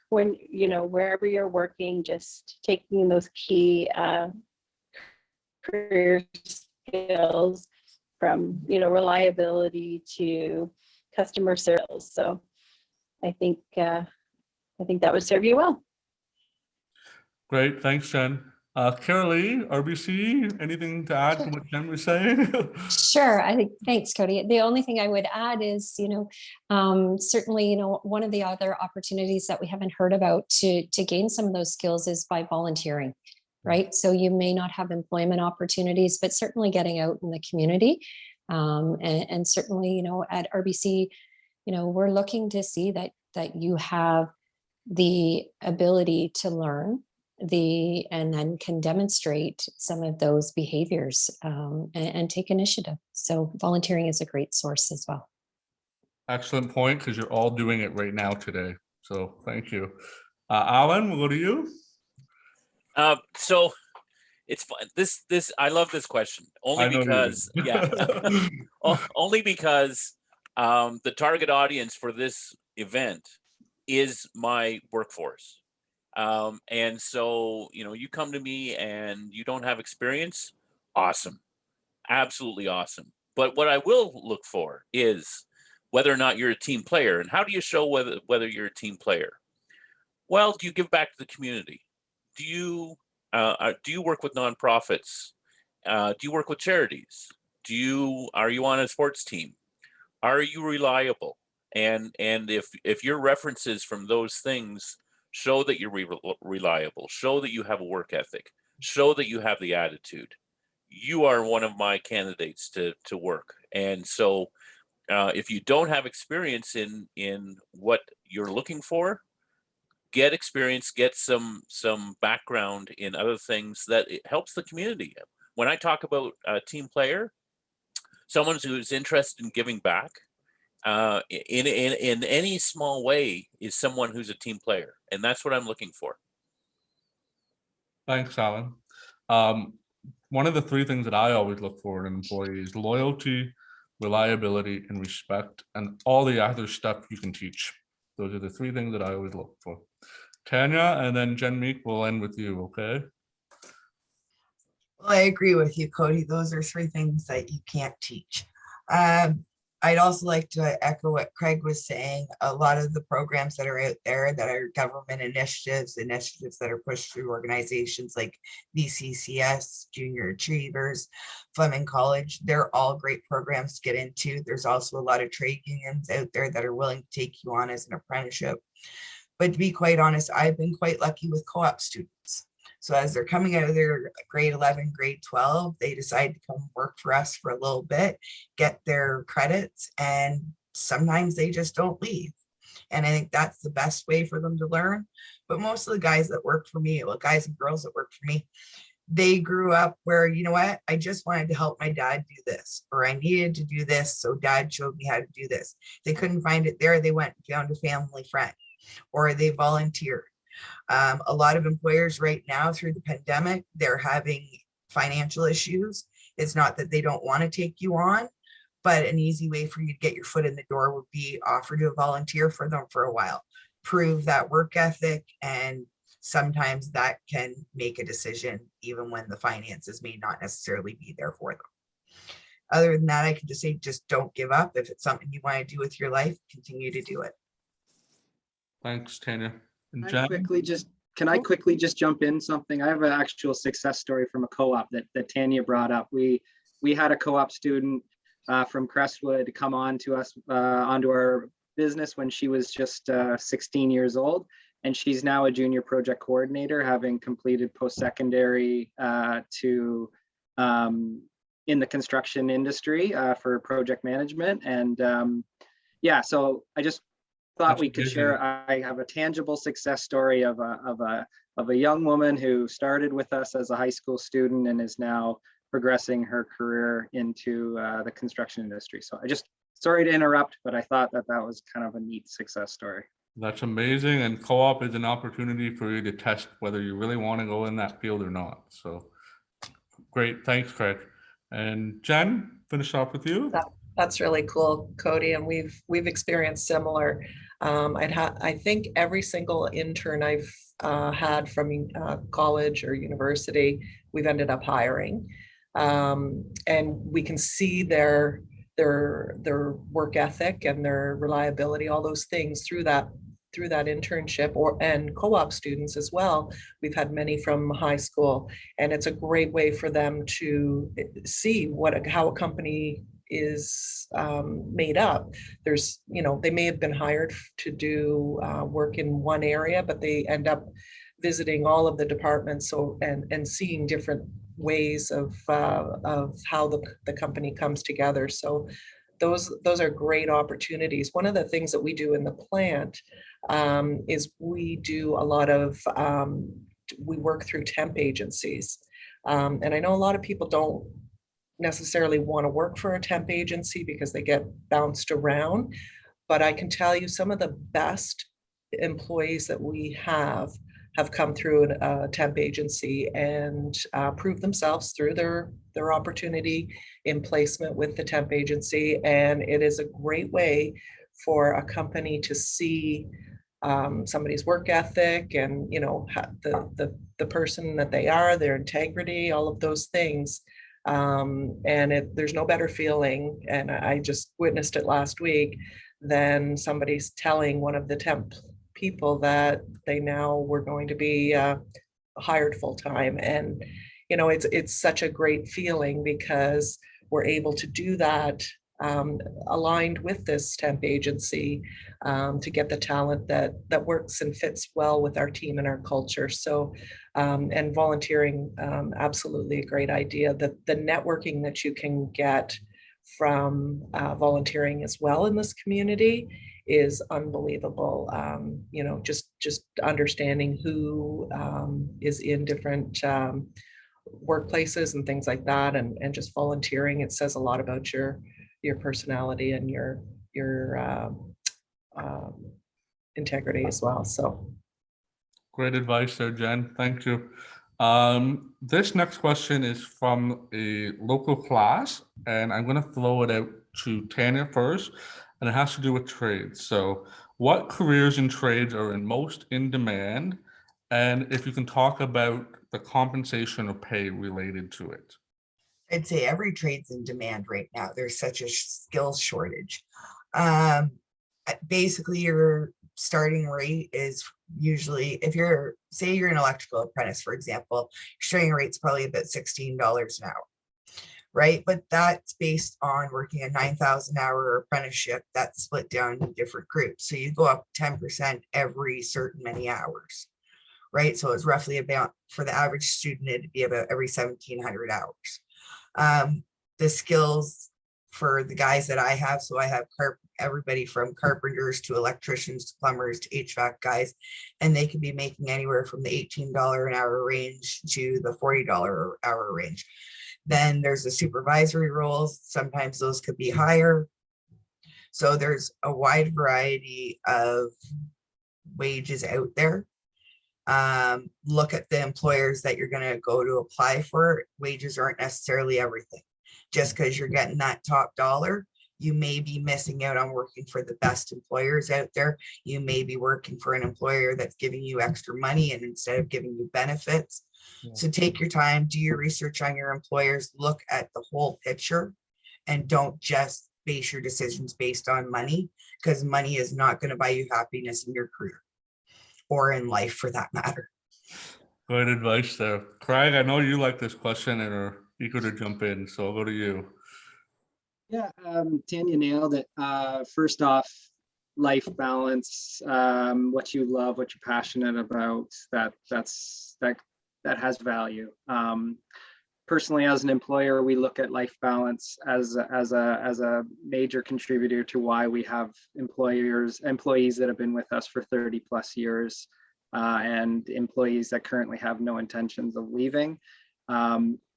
when, wherever you're working, just taking those key career skills from, reliability to customer service. So I think that would serve you well.
Great, thanks, Jen. Carolee, RBC, anything to add to what Jen was saying?
Sure. I think, thanks, Cody. The only thing I would add is, certainly, one of the other opportunities that we haven't heard about to gain some of those skills is by volunteering, right? So you may not have employment opportunities, but certainly getting out in the community. And certainly, at RBC, we're looking to see that you have the ability to learn and then can demonstrate some of those behaviors and take initiative. So volunteering is a great source as well. Excellent
point, because you're all doing it right now today. So thank you. Alan, we'll go to you.
So it's fun. This I love this question only because only because the target audience for this event is my workforce. And so, you come to me and you don't have experience. Awesome. Absolutely awesome. But what I will look for is whether or not you're a team player. And how do you show whether you're a team player? Well, do you give back to the community? Do you work with nonprofits? Do you work with charities? Are you on a sports team? Are you reliable? And if your references from those things show that you're reliable, show that you have a work ethic, show that you have the attitude, you are one of my candidates to work. And so if you don't have experience in what you're looking for, get experience, get some background in other things that it helps the community. When I talk about a team player, someone who's interested in giving back in any small way is someone who's a team player, and that's what I'm looking for.
Thanks, Alan. One of the three things that I always look for in an employee is loyalty, reliability, and respect, and all the other stuff you can teach. Those are the three things that I always look for. Tanya, and then Jen Meek, will end with you, okay?
Well, I agree with you, Cody. Those are three things that you can't teach. I'd also like to echo what Craig was saying. A lot of the programs that are out there that are government initiatives that are pushed through organizations like VCCS, Junior Achievers, Fleming College, they're all great programs to get into. There's also a lot of trade unions out there that are willing to take you on as an apprenticeship. But to be quite honest, I've been quite lucky with co-op students. So as they're coming out of their grade 11, grade 12, they decide to come work for us for a little bit, get their credits, and sometimes they just don't leave. And I think that's the best way for them to learn. But most of the guys that work for me, well, guys and girls that work for me, they grew up where, you know what, I just wanted to help my dad do this, or I needed to do this, so dad showed me how to do this. They couldn't find it there. They went and found a family friend, or they volunteered. A lot of employers right now through the pandemic, they're having financial issues. It's not that they don't want to take you on, but an easy way for you to get your foot in the door would be offer to volunteer for them for a while, prove that work ethic, and sometimes that can make a decision even when the finances may not necessarily be there for them. Other than that, I can just say, just don't give up. If it's something you want to do with your life, continue to do it.
Thanks, Tanya. And
Can
Jen?
I quickly just jump in something? I have an actual success story from a co-op that Tanya brought up. We had a co-op student from Crestwood come on to us onto our business when she was just 16 years old, and she's now a junior project coordinator, having completed post-secondary in the construction industry for project management. And yeah, so I just thought we could share. I have a tangible success story of a young woman who started with us as a high school student and is now progressing her career into the construction industry. So sorry to interrupt, but I thought that was kind of a neat success story.
That's amazing. And co-op is an opportunity for you to test whether you really want to go in that field or not. So great. Thanks, Craig. And Jen, finish off with you.
That's really cool, Cody. And we've experienced similar. I think every single intern I've had from college or university, we've ended up hiring. And we can see their work ethic and their reliability, all those things through that internship and co-op students as well. We've had many from high school, and it's a great way for them to see how a company is made up. There's, they may have been hired to do work in one area, but they end up visiting all of the departments, and seeing different ways of how the company comes together. So those are great opportunities. One of the things that we do in the plant is we do a lot of we work through temp agencies, and I know a lot of people don't necessarily want to work for a temp agency because they get bounced around, but I can tell you some of the best employees that we have come through a temp agency and prove themselves through their opportunity in placement with the temp agency. And it is a great way for a company to see somebody's work ethic and, the person that they are, their integrity, all of those things. There's no better feeling, and I just witnessed it last week, than somebody's telling one of the temp people that they now were going to be hired full-time. And it's such a great feeling because we're able to do that aligned with this temp agency to get the talent that works and fits well with our team and our culture. So and volunteering, absolutely a great idea. The networking that you can get from volunteering as well in this community is unbelievable. Just understanding who is in different workplaces and things like that, and just volunteering, it says a lot about your personality and your integrity as well. So
Great advice there, Jen. Thank you. This next question is from a local class, and I'm going to throw it out to Tanya first, and it has to do with trades. So what careers in trades are most in demand? And if you can talk about the compensation or pay related to it.
I'd say every trade's in demand right now. There's such a skills shortage. Basically, your starting rate is usually, if you're an electrical apprentice, for example, your starting rate's probably about $16 an hour, right? But that's based on working a 9,000 hour apprenticeship that's split down into different groups. So you go up 10% every certain many hours, right? So it's roughly about, for the average student, it'd be about every 1,700 hours. The skills for the guys that I have, so I have everybody from carpenters to electricians to plumbers to HVAC guys, and they could be making anywhere from the $18 an hour range to the $40 an hour range. Then there's the supervisory roles. Sometimes those could be higher. So there's a wide variety of wages out there. Look at the employers that you're going to go to apply for. Wages aren't necessarily everything. Just because you're getting that top dollar, you may be missing out on working for the best employers out there. You may be working for an employer that's giving you extra money and instead of giving you benefits. Yeah. So take your time, do your research on your employers, look at the whole picture, and don't just base your decisions based on money, because money is not going to buy you happiness in your career or in life for that matter.
Good advice there. Craig, I know you like this question and are eager to jump in, so I'll go to you.
Yeah, Tanya nailed it. First off, life balance, what you love, what you're passionate about, that has value. Personally, as an employer, we look at life balance as a major contributor to why we have employees that have been with us for 30 plus years, and employees that currently have no intentions of leaving.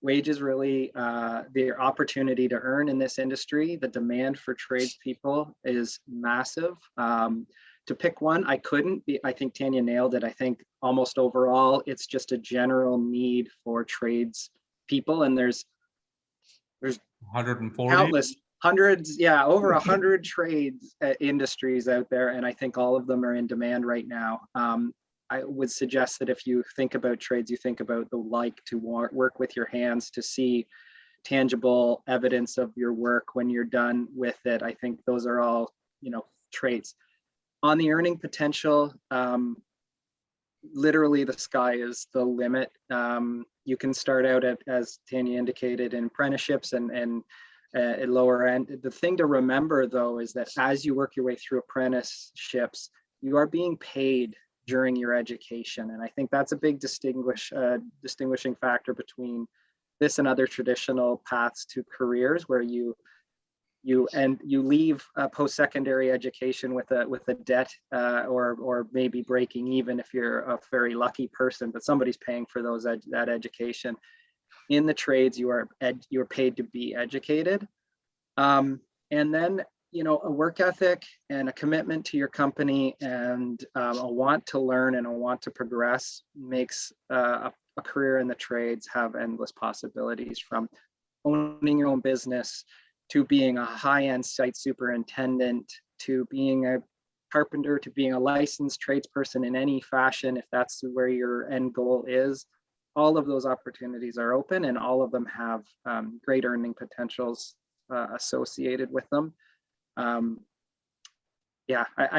Wages really, the opportunity to earn in this industry, the demand for tradespeople is massive. To pick one, I couldn't be. I think Tanya nailed it. I think almost overall, it's just a general need for trades people, and there's
140.
countless. hundreds, yeah, over 100 trades industries out there, and I think all of them are in demand right now. I would suggest that if you think about trades, you think about the like to work with your hands, to see tangible evidence of your work when you're done with it. I think those are all, traits. On the earning potential, literally the sky is the limit. You can start out at, as Tanya indicated, in apprenticeships and at lower end. The thing to remember though is that as you work your way through apprenticeships, you are being paid during your education, and I think that's a big distinguishing factor between this and other traditional paths to careers, where you leave post-secondary education with a debt or maybe breaking even if you're a very lucky person, but somebody's paying for that education. In the trades, you're paid to be educated, and then a work ethic and a commitment to your company and a want to learn and a want to progress makes a career in the trades have endless possibilities, from owning your own business to being a high-end site superintendent, to being a carpenter, to being a licensed tradesperson in any fashion, if that's where your end goal is. All of those opportunities are open, and all of them have great earning potentials associated with them. I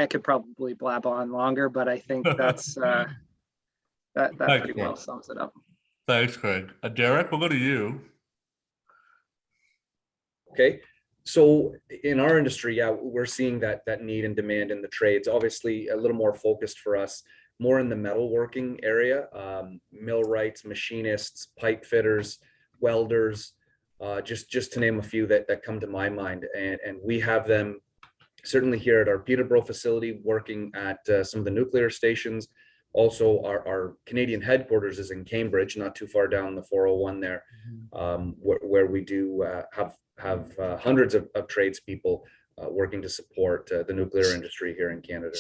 could probably blab on longer, but I think that's that pretty well sums it up.
Thanks, Craig. Derek, we'll go to you.
Okay, so in our industry, yeah, we're seeing that need and demand in the trades. Obviously, a little more focused for us, more in the metalworking area, millwrights, machinists, pipe fitters, welders, just to name a few that come to my mind. And we have them certainly here at our Peterborough facility, working at some of the nuclear stations. Also, our Canadian headquarters is in Cambridge, not too far down the 401 there, where we do have hundreds of tradespeople working to support the nuclear industry here in Canada.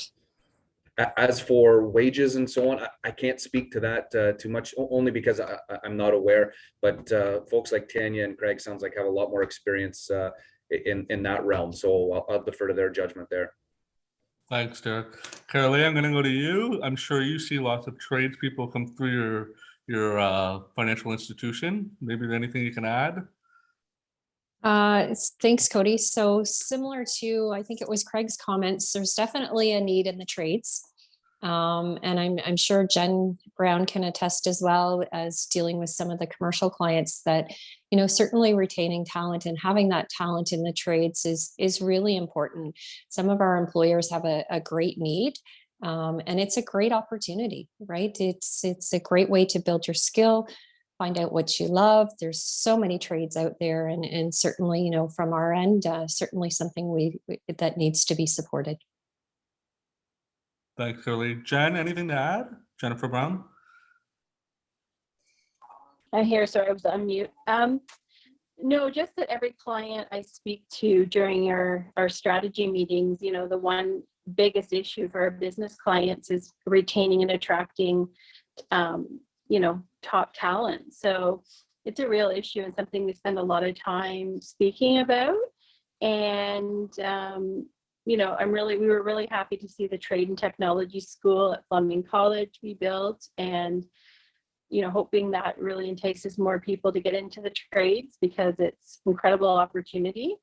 As for wages and so on, I can't speak to that too much, only because I'm not aware, but folks like Tanya and Craig sounds like have a lot more experience in that realm. So I'll defer to their judgment there.
Thanks, Derek. Carolee, I'm going to go to you. I'm sure you see lots of tradespeople come through your financial institution. Maybe there's anything you can add?
Thanks, Cody. So similar to, I think it was Craig's comments, there's definitely a need in the trades. And I'm sure Jen Brown can attest, as well as dealing with some of the commercial clients, that, certainly retaining talent and having that talent in the trades is really important. Some of our employers have a great need, and it's a great opportunity, right? It's a great way to build your skill, find out what you love. There's so many trades out there, and certainly, from our end, certainly something that needs to be supported.
Thanks, Carolee. Jen, anything to add? Jennifer Brown?
I'm here, sorry, I was on mute. No, just that every client I speak to during our strategy meetings, the one biggest issue for our business clients is retaining and attracting, top talent. So it's a real issue and something we spend a lot of time speaking about. And, we were really happy to see the Trade and Technology School at Fleming College be built, and, hoping that really entices more people to get into the trades, because it's an incredible opportunity.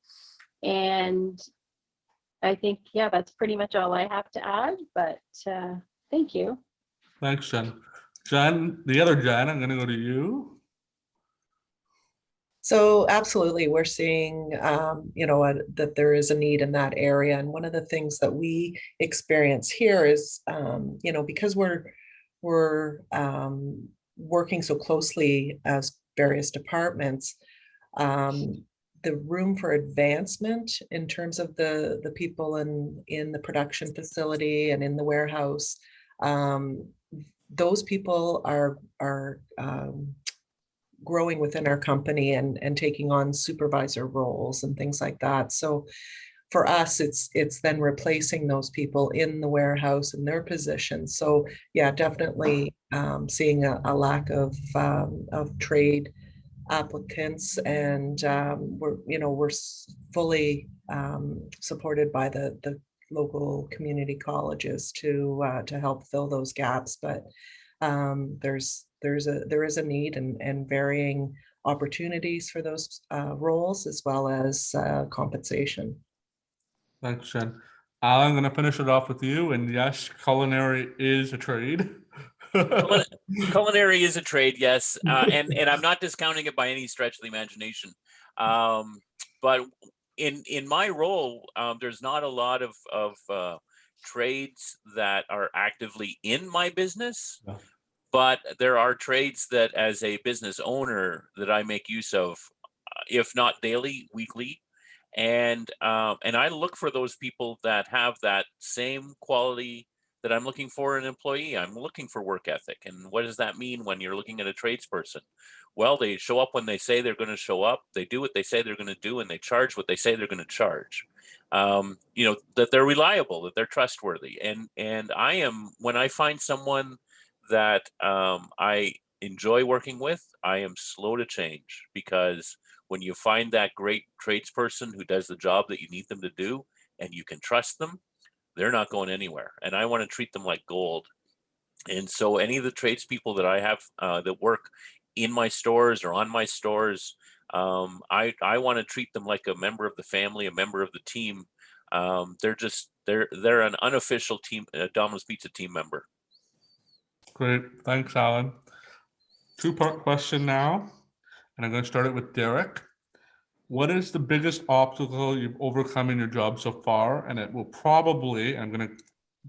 And I think, that's pretty much all I have to add, but thank you.
Thanks, Jen. Jen, the other Jen, I'm going to go to you.
So absolutely, we're seeing, that there is a need in that area. And one of the things that we experience here is, because we're working so closely as various departments, the room for advancement in terms of the people in the production facility and in the warehouse, those people are growing within our company and taking on supervisor roles and things like that. So for us, it's then replacing those people in the warehouse in their positions. So yeah, definitely seeing a lack of trade applicants, and we're fully supported by the local community colleges to help fill those gaps. But there is a need and varying opportunities for those roles, as well as compensation.
Thanks, Jen. Alan, I'm going to finish it off with you. And yes, culinary is a trade.
Culinary is a trade, yes, and I'm not discounting it by any stretch of the imagination. But in my role, there's not a lot of trades that are actively in my business,
Yeah.
but there are trades that, as a business owner, that I make use of, if not daily, weekly. And I look for those people that have that same quality that I'm looking for in an employee. I'm looking for work ethic. And what does that mean when you're looking at a tradesperson? Well, they show up when they say they're going to show up. They do what they say they're going to do, and they charge what they say they're going to charge. That they're reliable, that they're trustworthy. And I am, when I find someone that I enjoy working with, I am slow to change, because when you find that great tradesperson who does the job that you need them to do, and you can trust them, they're not going anywhere. And I want to treat them like gold. And so any of the tradespeople that I have that work in my stores or on my stores, I want to treat them like a member of the family, a member of the team. They're an unofficial team, Domino's Pizza team member.
Great. Thanks, Alan. Two-part question now. And I'm going to start it with Derek. What is the biggest obstacle you've overcome in your job so far? And it will probably, I'm going to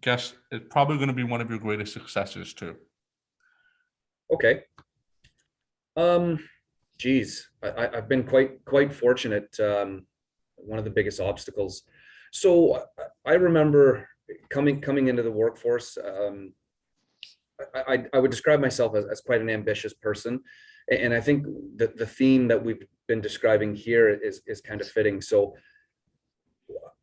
guess, it's probably going to be one of your greatest successes too.
Okay. Geez, I've been quite fortunate. One of the biggest obstacles. So I remember coming into the workforce. I would describe myself as quite an ambitious person. And I think that the theme that we've been describing here is kind of fitting. So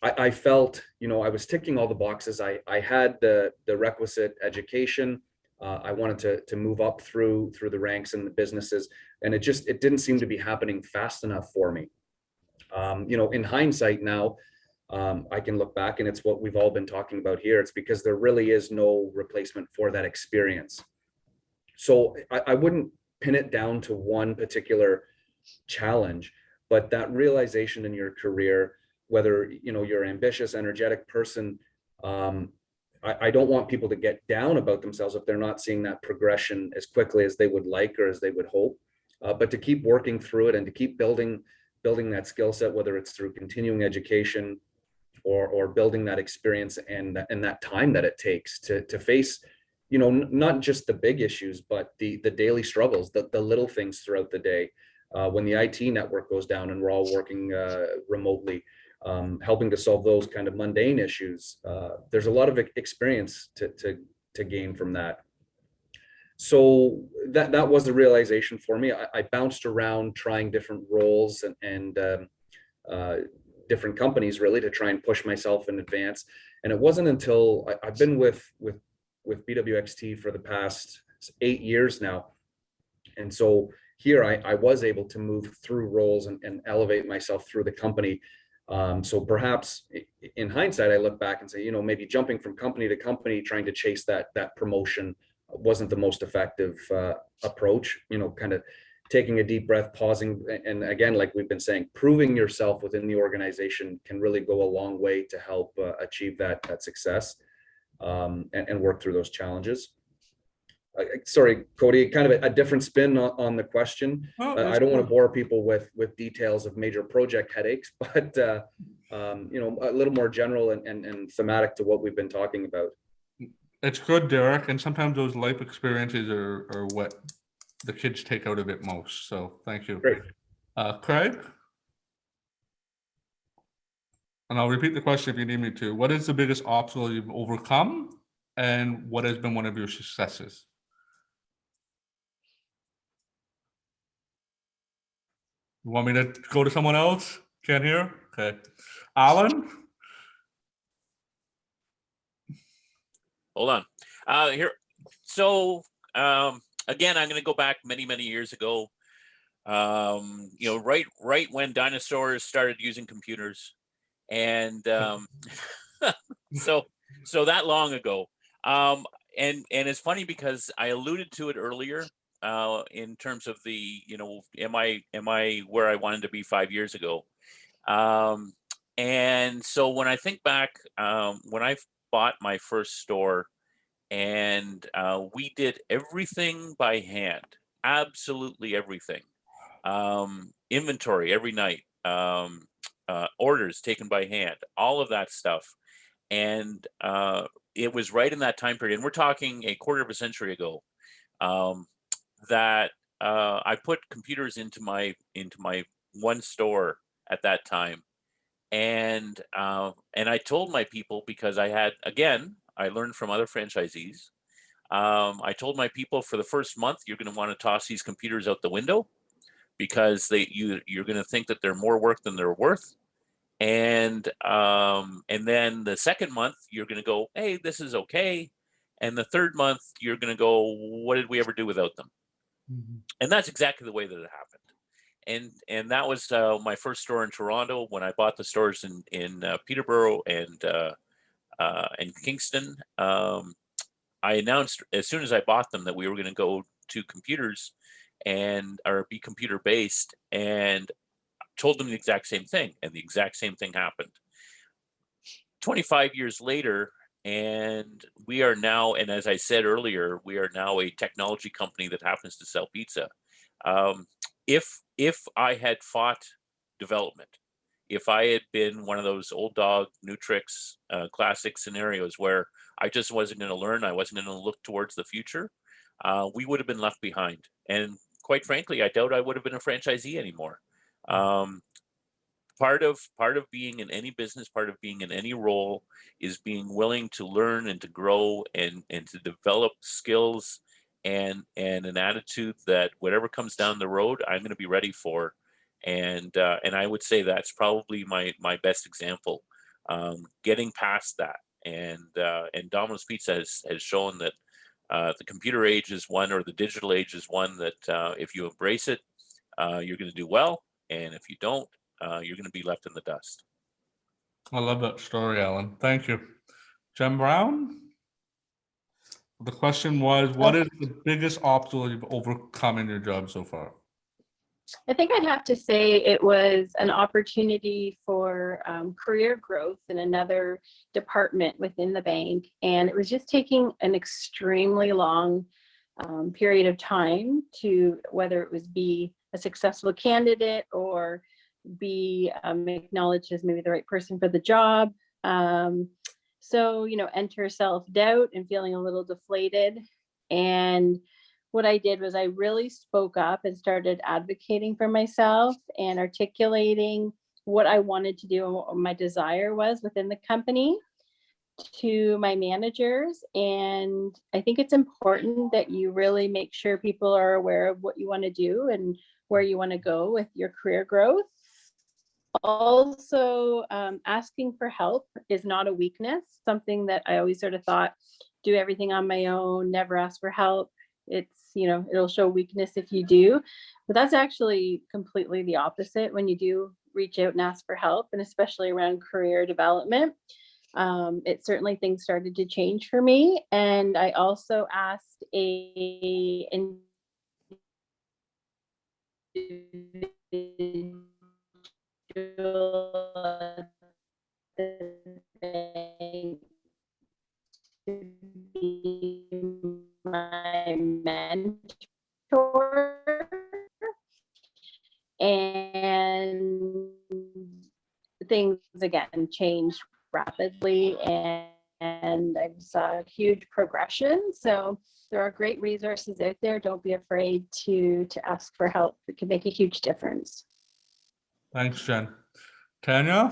I felt, I was ticking all the boxes. I had the requisite education. I wanted to move up through the ranks in the businesses, and it didn't seem to be happening fast enough for me. In hindsight now, I can look back, and it's what we've all been talking about here. It's because there really is no replacement for that experience. So I wouldn't pin it down to one particular challenge, but that realization in your career, whether you're an ambitious, energetic person, I don't want people to get down about themselves if they're not seeing that progression as quickly as they would like or as they would hope, but to keep working through it and to keep building that skill set, whether it's through continuing education or building that experience and that time that it takes to face not just the big issues, but the daily struggles, the little things throughout the day. When the IT network goes down and we're all working remotely, helping to solve those kind of mundane issues, there's a lot of experience to gain from that. So that was the realization for me. I bounced around trying different roles and different companies, really, to try and push myself in advance. And it wasn't until I've been with BWXT for the past 8 years now. And so here I was able to move through roles and elevate myself through the company. So perhaps in hindsight, I look back and say, maybe jumping from company to company, trying to chase that promotion wasn't the most effective approach. Kind of taking a deep breath, pausing, and again, like we've been saying, proving yourself within the organization can really go a long way to help achieve that success and work through those challenges. Sorry, Cody, kind of a different spin on the question. I don't want to bore people with details of major project headaches, but a little more general and thematic to what we've been talking about.
It's good, Derek, and sometimes those life experiences are what the kids take out of it most. So thank you.
Great.
Craig? And I'll repeat the question if you need me to. What is the biggest obstacle you've overcome, and what has been one of your successes? You want me to go to someone else? Can't hear? Okay. Alan?
Hold on. Here. So again, I'm going to go back many, many years ago. right when dinosaurs started using computers, and so that long ago. And it's funny because I alluded to it earlier in terms of the, am I where I wanted to be 5 years ago? And so when I think back, when I bought my first store, and we did everything by hand, absolutely everything. Inventory every night, orders taken by hand, all of that stuff. And it was right in that time period, and we're talking a quarter of a century ago, that I put computers into my one store at that time. And I told my people, because I learned from other franchisees. I told my people, for the first month, you're going to want to toss these computers out the window, because you're going to think that they're more work than they're worth. And then the second month, you're going to go, hey, this is okay. And the third month, you're going to go, what did we ever do without them?
Mhm.
And that's exactly the way that it happened. And that was my first store in Toronto. When I bought the stores in Peterborough and Kingston, I announced as soon as I bought them that we were going to go to computers or be computer based, and told them the exact same thing, and the exact same thing happened. 25 years later, and we are now, and as I said earlier, we are now a technology company that happens to sell pizza. If I had fought development, if I had been one of those old dog, new tricks, classic scenarios where I just wasn't going to learn, I wasn't going to look towards the future, we would have been left behind. And quite frankly, I doubt I would have been a franchisee anymore. Part of being in any business, part of being in any role, is being willing to learn and to grow and to develop skills and an attitude that whatever comes down the road, I'm going to be ready for. And I would say that's probably my best example, getting past that. And Domino's Pizza has shown that the computer age is one, or the digital age is one, that if you embrace it, you're going to do well. And if you don't, you're going to be left in the dust.
I love that story, Alan. Thank you. Jen Brown? The question was, what is the biggest obstacle you've overcome in your job so far?
I think I'd have to say it was an opportunity for career growth in another department within the bank. And it was just taking an extremely long period of time to, whether it was be a successful candidate or be acknowledged as maybe the right person for the job. So, enter self-doubt and feeling a little deflated. And what I did was I really spoke up and started advocating for myself and articulating what I wanted to do and what my desire was within the company to my managers. And I think it's important that you really make sure people are aware of what you want to do and where you want to go with your career growth. Also, asking for help is not a weakness, something that I always sort of thought, do everything on my own, never ask for help. It's, it'll show weakness if you do, but that's actually completely the opposite when you do reach out and ask for help, and especially around career development. It certainly, things started to change for me. And I also asked a to be my mentor, and things again changed rapidly, and I saw a huge progression. So there are great resources out there. Don't be afraid to ask for help. It can make a huge difference.
Thanks, Jen. Tanya?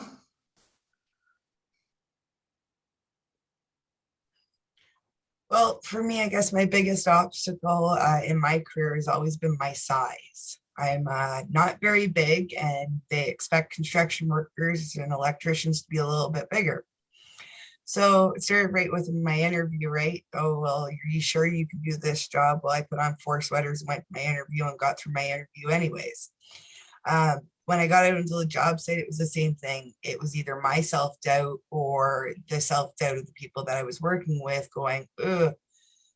Well, for me, I guess my biggest obstacle in my career has always been my size. I'm not very big, and they expect construction workers and electricians to be a little bit bigger. So it started right with my interview, right? Oh, well, are you sure you can do this job? Well, I put on 4 sweaters, went to my interview and got through my interview anyways. When I got out into the job site, it was the same thing. It was either my self-doubt or the self-doubt of the people that I was working with going, ugh,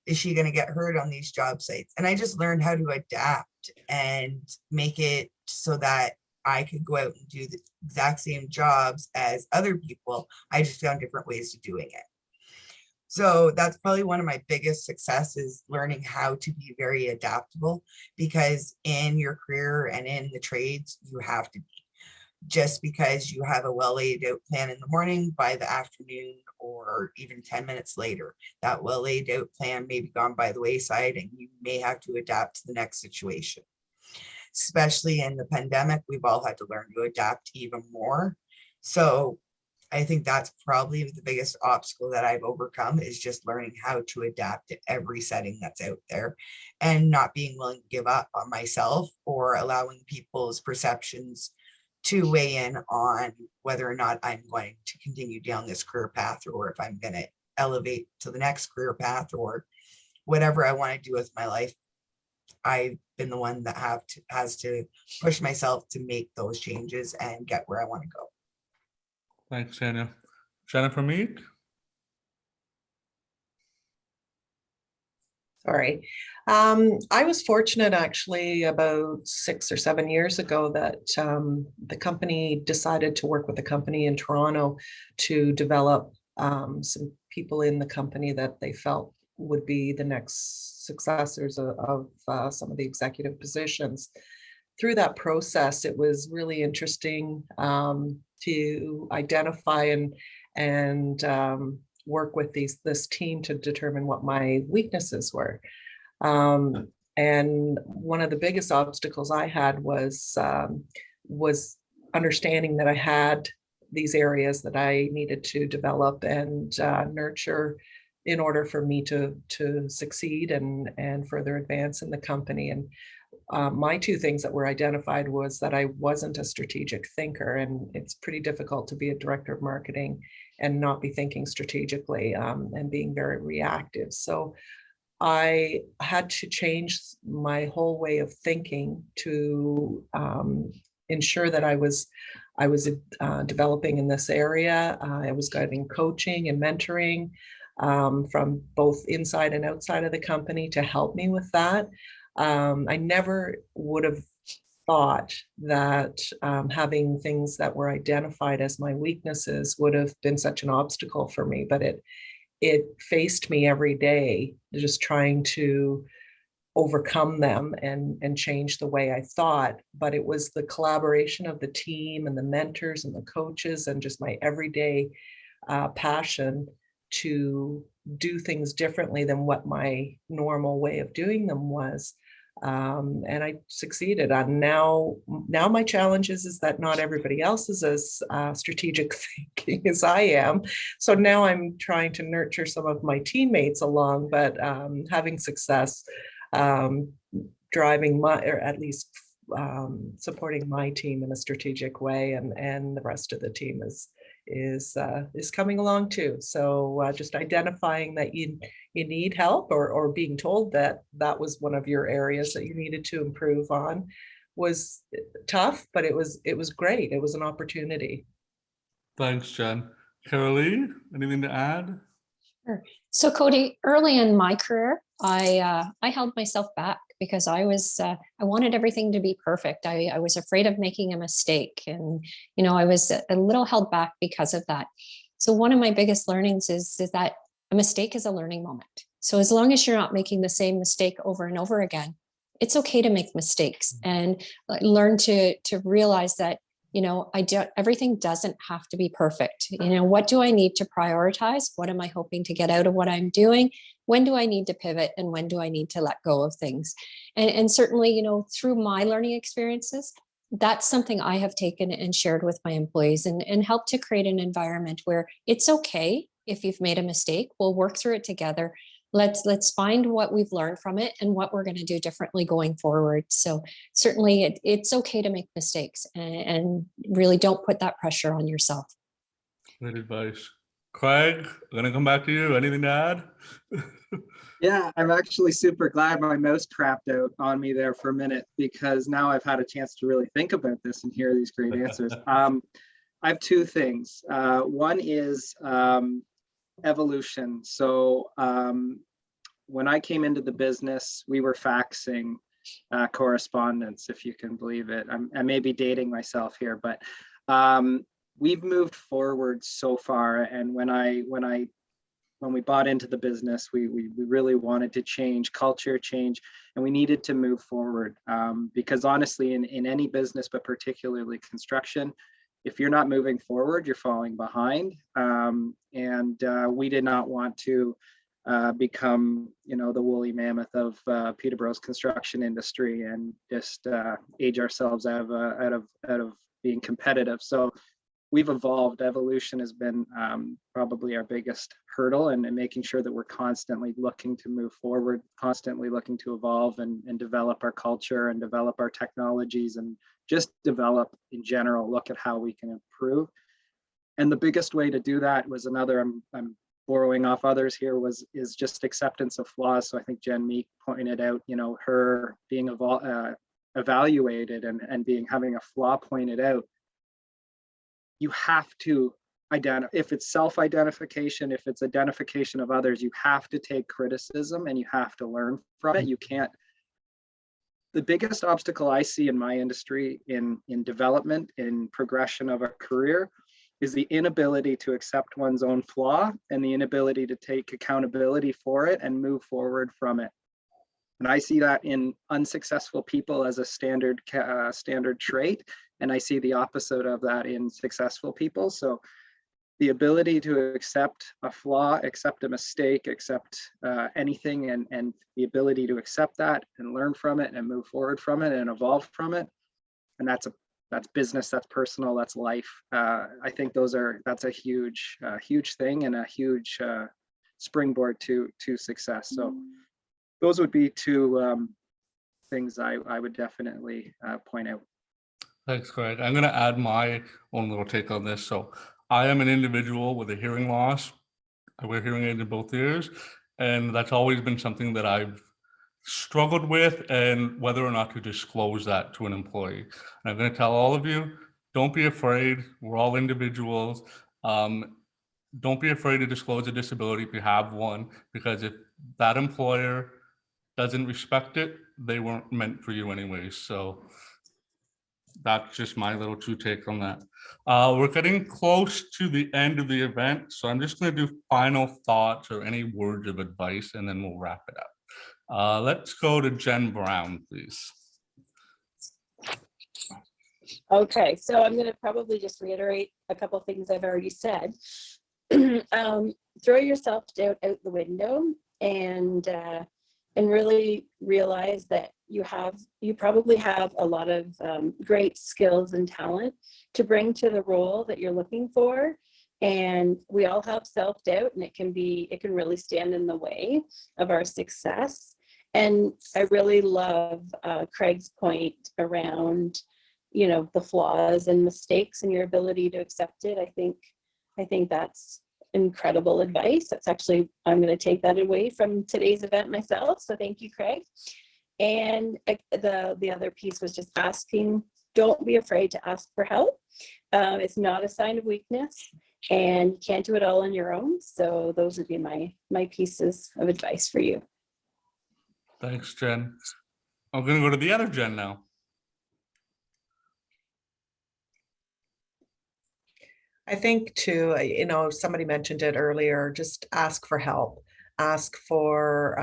is she going to get hurt on these job sites? And I just learned how to adapt and make it so that I could go out and do the exact same jobs as other people. I just found different ways of doing it. So that's probably one of my biggest successes, learning how to be very adaptable, because in your career and in the trades, you have to be. Just because you have a well laid out plan in the morning, by the afternoon or even 10 minutes later, that well laid out plan may be gone by the wayside and you may have to adapt to the next situation. Especially in the pandemic, we've all had to learn to adapt even more. So I think that's probably the biggest obstacle that I've overcome, is just learning how to adapt to every setting that's out there and not being willing to give up on myself or allowing people's perceptions to weigh in on whether or not I'm going to continue down this career path, or if I'm going to elevate to the next career path, or whatever I want to do with my life. I've been the one that has to push myself to make those changes and get where I want to go.
Thanks, Tanya. Jennifer Meek?
Sorry. I was fortunate actually about 6 or 7 years ago that the company decided to work with a company in Toronto to develop some people in the company that they felt would be the next successors of some of the executive positions. Through that process, it was really interesting to identify and work with this team to determine what my weaknesses were. And one of the biggest obstacles I had was understanding that I had these areas that I needed to develop and nurture in order for me to succeed and further advance in the company. And my 2 things that were identified was that I wasn't a strategic thinker, and it's pretty difficult to be a director of marketing and not be thinking strategically and being very reactive. So I had to change my whole way of thinking to ensure that I was developing in this area. I was getting coaching and mentoring from both inside and outside of the company to help me with that. I never would have thought that having things that were identified as my weaknesses would have been such an obstacle for me, but it faced me every day, just trying to overcome them and change the way I thought. But it was the collaboration of the team and the mentors and the coaches and just my everyday passion to do things differently than what my normal way of doing them was. And I succeeded. Now my challenge is that not everybody else is as strategic thinking as I am. So now I'm trying to nurture some of my teammates along, but having success, driving or at least supporting my team in a strategic way, and the rest of the team is coming along too. So just identifying that you need help, or being told that was one of your areas that you needed to improve on was tough, but it was great. It was an opportunity.
Thanks, Jen. Carolee, anything to add?
Sure. So Cody, early in my career, I held myself back because I wanted everything to be perfect. I was afraid of making a mistake, and I was a little held back because of that. So one of my biggest learnings is that a mistake is a learning moment. So as long as you're not making the same mistake over and over again, it's okay to make mistakes and learn to realize that everything doesn't have to be perfect. What do I need to prioritize? What am I hoping to get out of what I'm doing? When do I need to pivot, and when do I need to let go of things? And certainly, through my learning experiences, that's something I have taken and shared with my employees and helped to create an environment where it's okay if you've made a mistake. We'll work through it together. Let's find what we've learned from it and what we're going to do differently going forward. So certainly it's okay to make mistakes, and really don't put that pressure on yourself.
Great advice. Craig, I'm gonna come back to you. Anything to add?
Yeah, I'm actually super glad my mouse crapped out on me there for a minute, because now I've had a chance to really think about this and hear these great answers. I have two things. One is evolution. So when I came into the business, we were faxing correspondence, if you can believe it. I may be dating myself here, but we've moved forward so far. And when we bought into the business, we really wanted to change culture, and we needed to move forward because honestly, in any business, but particularly construction, if you're not moving forward, you're falling behind. And we did not want to become, the woolly mammoth of Peterborough's construction industry and just age ourselves out of being competitive. So we've evolved. Evolution has been probably our biggest hurdle, and making sure that we're constantly looking to move forward, constantly looking to evolve and develop our culture and develop our technologies and just develop in general, look at how we can improve. And the biggest way to do that was I'm borrowing off others here, is just acceptance of flaws. So I think Jen Meek pointed out, her being evaluated and having a flaw pointed out. You have to identify, if it's self-identification, if it's identification of others, you have to take criticism and you have to learn from it. You can't. The biggest obstacle I see in my industry in development, in progression of a career, is the inability to accept one's own flaw and the inability to take accountability for it and move forward from it. And I see that in unsuccessful people as a standard trait. And I see the opposite of that in successful people. So the ability to accept a flaw, accept a mistake, accept anything, and the ability to accept that and learn from it and move forward from it and evolve from it. And that's business, that's personal, that's life. I think that's a huge thing and a huge springboard to success. So those would be two things I would definitely point out.
Thanks, Craig. I'm going to add my own little take on this. So I am an individual with a hearing loss. I wear hearing aids in both ears, and that's always been something that I've struggled with, and whether or not to disclose that to an employee. And I'm going to tell all of you, don't be afraid. We're all individuals. Don't be afraid to disclose a disability if you have one, because if that employer doesn't respect it, they weren't meant for you anyways. So that's just my little take on that. We're getting close to the end of the event, so I'm just going to do final thoughts or any words of advice, and then we'll wrap it up. Let's go to Jen Brown, please.
Okay, so I'm going to probably just reiterate a couple things I've already said. Throw your self-doubt out the window and really realize that you probably have a lot of great skills and talent to bring to the role that you're looking for. And we all have self-doubt, and it can really stand in the way of our success. And I really love Craig's point around, the flaws and mistakes and your ability to accept it. I think that's incredible advice. That's actually, I'm going to take that away from today's event myself. So thank you, Craig. And the other piece was just asking, don't be afraid to ask for help. It's not a sign of weakness, and you can't do it all on your own. So those would be my pieces of advice for you.
Thanks, Jen. I'm going to go to the other Jen now.
I think too, somebody mentioned it earlier, just ask for help. Ask for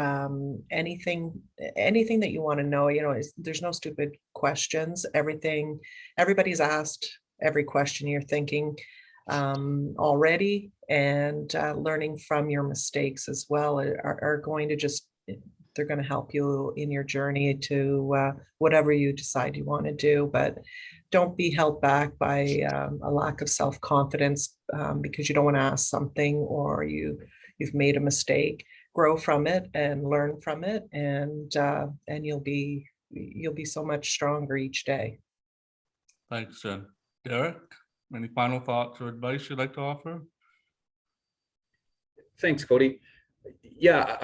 anything that you want to know. There's no stupid questions. Everybody's asked every question you're thinking already, and learning from your mistakes as well are going to they're going to help you in your journey to whatever you decide you want to do. But don't be held back by a lack of self-confidence because you don't want to ask something, or you've made a mistake. Grow from it and learn from it, and you'll be so much stronger each day.
Thanks, Jen. Derek, any final thoughts or advice you'd like to offer?
Thanks, Cody. Yeah,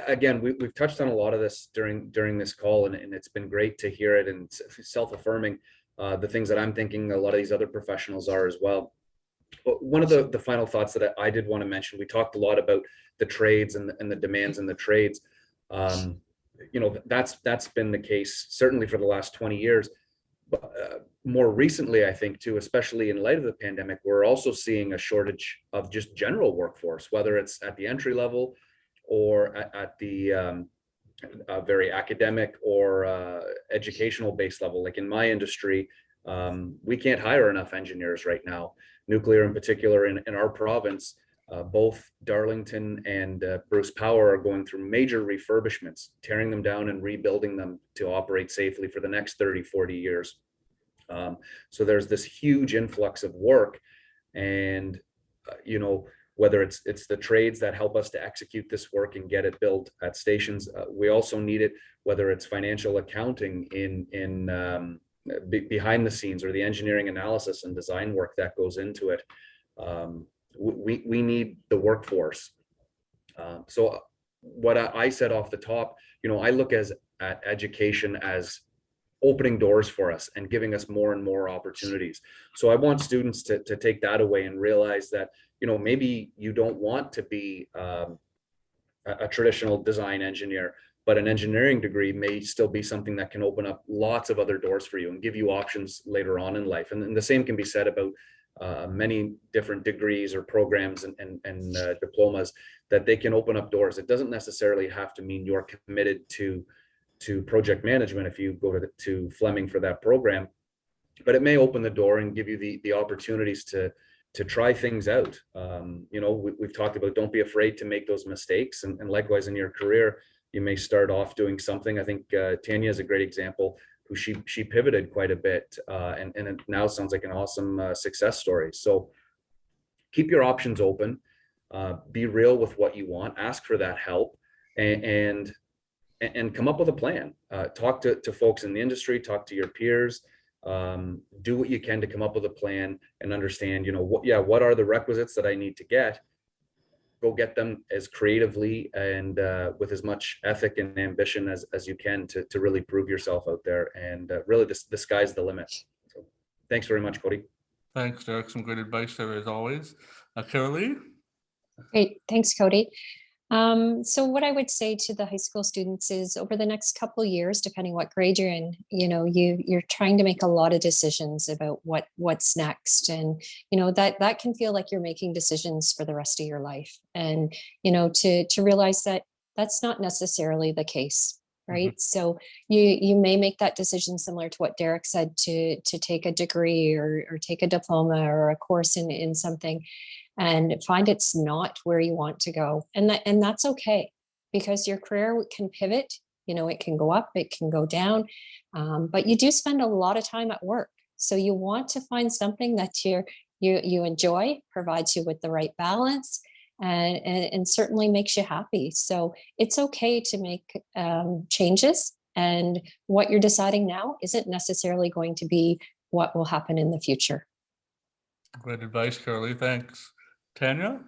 again, we've touched on a lot of this during this call, and it's been great to hear it, and it's self-affirming, the things that I'm thinking a lot of these other professionals are as well. But one of the final thoughts that I did want to mention, we talked a lot about the trades and the demands in the trades. You know, that's been the case certainly for the last 20 years. But more recently, I think too, especially in light of the pandemic, we're also seeing a shortage of just general workforce, whether it's at the entry level or at the very academic or educational based level. Like in my industry, we can't hire enough engineers right now, nuclear in particular in our province. Both Darlington and Bruce Power are going through major refurbishments, tearing them down and rebuilding them to operate safely for the next 30, 40 years. So there's this huge influx of work, and you know, whether it's the trades that help us to execute this work and get it built at stations, we also need it, whether it's financial accounting behind the scenes, or the engineering analysis and design work that goes into it. We need the workforce. So what I said off the top, you know, I look at education as opening doors for us and giving us more and more opportunities. So I want students to take that away and realize that, you know, maybe you don't want to be a traditional design engineer, but an engineering degree may still be something that can open up lots of other doors for you and give you options later on in life. And the same can be said about many different degrees or programs and diplomas, that they can open up doors. It doesn't necessarily have to mean you're committed to project management if you go to Fleming for that program, but it may open the door and give you the opportunities to try things out. You know, we've talked about, don't be afraid to make those mistakes, and likewise in your career, you may start off doing something. I think Tanya is a great example, who she pivoted quite a bit, and it now sounds like an awesome success story. So keep your options open, be real with what you want, ask for that help, and come up with a plan. Talk to folks in the industry, talk to your peers, do what you can to come up with a plan and understand, you know, what are the requisites that I need to get. Go get them as creatively and with as much ethic and ambition as you can to really prove yourself out there. And really, the sky's the limit. So thanks very much, Cody.
Thanks, Derek. Some good advice there as always. Carolee?
Great. Thanks, Cody. So what I would say to the high school students is, over the next couple of years, depending what grade you're in, you know, you're trying to make a lot of decisions about what's next. And, you know, that can feel like you're making decisions for the rest of your life. And, you know, to realize that that's not necessarily the case, right? Mm-hmm. So you may make that decision, similar to what Derek said, to take a degree or take a diploma or a course in something, and find it's not where you want to go. And that's okay, because your career can pivot, you know, it can go up, it can go down, but you do spend a lot of time at work. So you want to find something that you enjoy, provides you with the right balance, and certainly makes you happy. So it's okay to make changes, and what you're deciding now isn't necessarily going to be what will happen in the future.
Great advice, Carolee. Thanks. Tanya?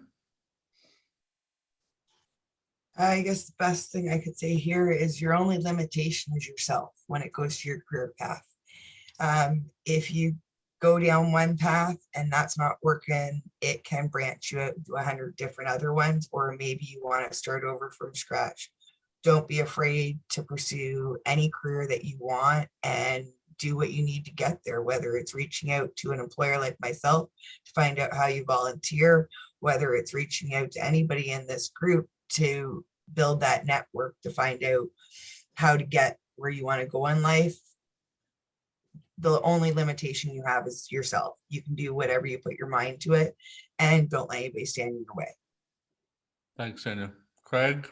I guess the best thing I could say here is your only limitation is yourself when it goes to your career path. If you go down one path and that's not working, it can branch you out to 100 different other ones, or maybe you want to start over from scratch. Don't be afraid to pursue any career that you want and do what you need to get there, whether it's reaching out to an employer like myself to find out how you volunteer, whether it's reaching out to anybody in this group to build that network to find out how to get where you want to go in life. The only limitation you have is yourself. You can do whatever you put your mind to it, and don't let anybody stand in your way.
Thanks, Tanya. Craig?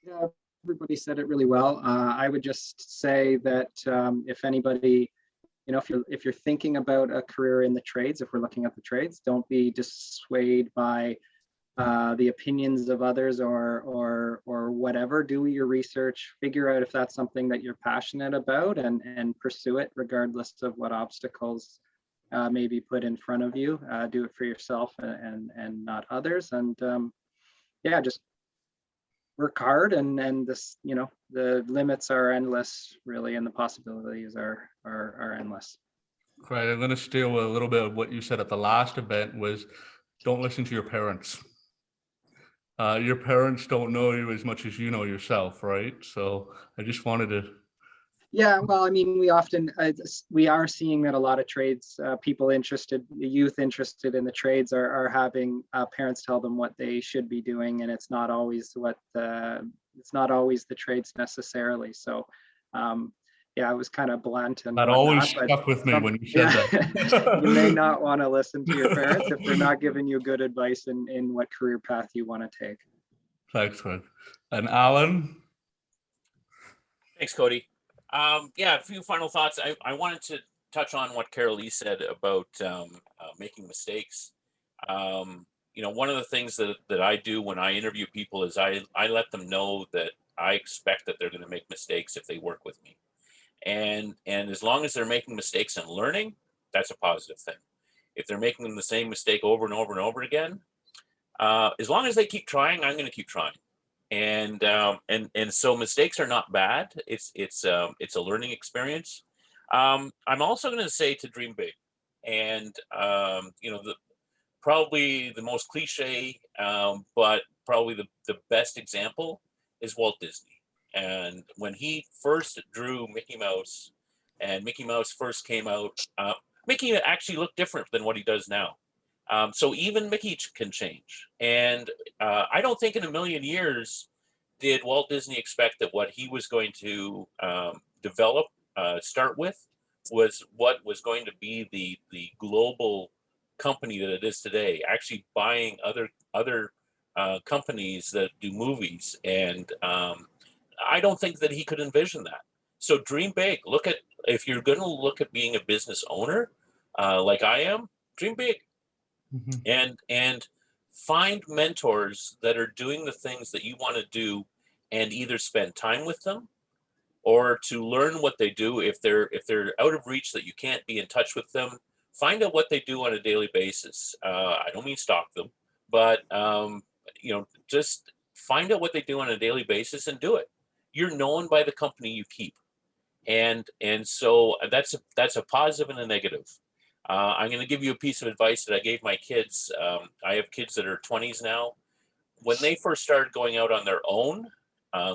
Yeah, everybody said it really well. I would just say that if anybody, you know, if you're thinking about a career in the trades, if we're looking at the trades, don't be dissuaded by the opinions of others or whatever. Do your research, figure out if that's something that you're passionate about, and pursue it regardless of what obstacles maybe put in front of you. Do it for yourself and not others. And yeah, just work hard, and this, the limits are endless, really, and the possibilities are endless.
Right, I'm going to steal a little bit of what you said at the last event was don't listen to your parents. Your parents don't know you as much as you know yourself, right? So I just wanted to.
Yeah, well, I mean, we are seeing that a lot of trades, people interested, the youth interested in the trades are having parents tell them what they should be doing, and it's not always the trades necessarily. So, yeah, it was kind of blunt and
That
whatnot,
always
but
stuck with me when you said that.
you may not want to listen to your parents if they're not giving you good advice in what career path you want to take.
Thanks, Craig. And Alan?
Thanks, Cody. Yeah, a few final thoughts. I wanted to touch on what Carol Lee said about making mistakes. One of the things that I do when I interview people is I let them know that I expect that they're going to make mistakes if they work with me. And as long as they're making mistakes and learning, that's a positive thing. If they're making the same mistake over and over and over again, as long as they keep trying, I'm going to keep trying. And so mistakes are not bad. It's a learning experience. I'm also going to say to dream big, and probably the most cliche, but probably the best example is Walt Disney. And when he first drew Mickey Mouse, and Mickey Mouse first came out, Mickey actually looked different than what he does now. So even Mickey can change. And I don't think in a million years did Walt Disney expect that what he was going to start with, was what was going to be the global company that it is today, actually buying other companies that do movies. And I don't think that he could envision that. So dream big. If you're going to look at being a business owner, like I am, dream big. Mm-hmm. And find mentors that are doing the things that you want to do, and either spend time with them or to learn what they do. If they're out of reach that you can't be in touch with them, find out what they do on a daily basis. I don't mean stalk them, but just find out what they do on a daily basis and do it. You're known by the company you keep. And so that's a positive and a negative. I'm going to give you a piece of advice that I gave my kids. I have kids that are 20s now. When they first started going out on their own,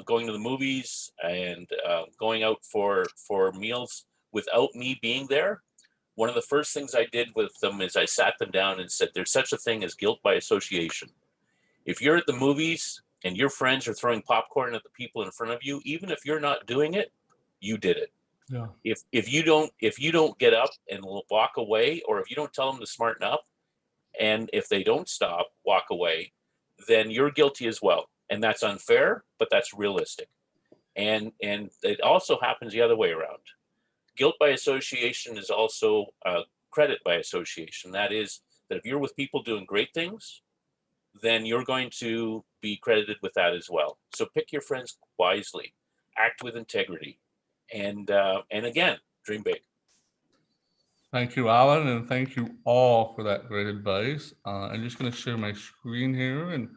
going to the movies and going out for meals without me being there, one of the first things I did with them is I sat them down and said, there's such a thing as guilt by association. If you're at the movies and your friends are throwing popcorn at the people in front of you, even if you're not doing it, you did it. Yeah. If you don't get up and walk away, or if you don't tell them to smarten up, and if they don't stop, walk away, then you're guilty as well. And that's unfair, but that's realistic. And it also happens the other way around. Guilt by association is also credit by association. That is, that if you're with people doing great things, then you're going to be credited with that as well. So pick your friends wisely, act with integrity, and again, dream big.
Thank you, Alan, and thank you all for that great advice. I'm just going to share my screen here, and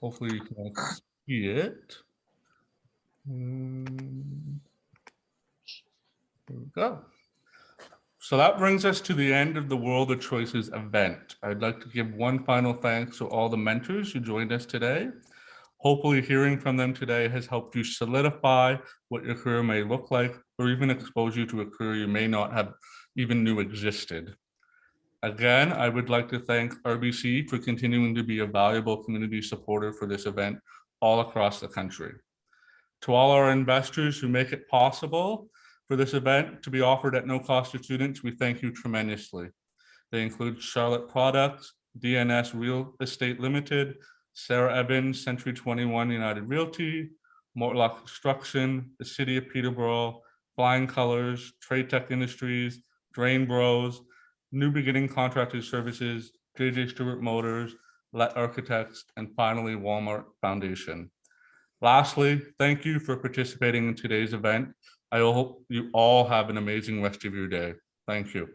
hopefully you can see it. Here we go. So that brings us to the end of the World of Choices event. I'd like to give one final thanks to all the mentors who joined us today. Hopefully hearing from them today has helped you solidify what your career may look like, or even expose you to a career you may not have even knew existed. Again, I would like to thank RBC for continuing to be a valuable community supporter for this event all across the country. To all our investors who make it possible for this event to be offered at no cost to students, we thank you tremendously. They include Charlotte Products, DNS Real Estate Limited, Sarah Evans, Century 21 United Realty, Mortlock Construction, the City of Peterborough, Flying Colors, Trade Tech Industries, Drain Bros, New Beginning Contracted Services, JJ Stewart Motors, Let Architects, and finally Walmart Foundation. Lastly, thank you for participating in today's event. I hope you all have an amazing rest of your day. Thank you.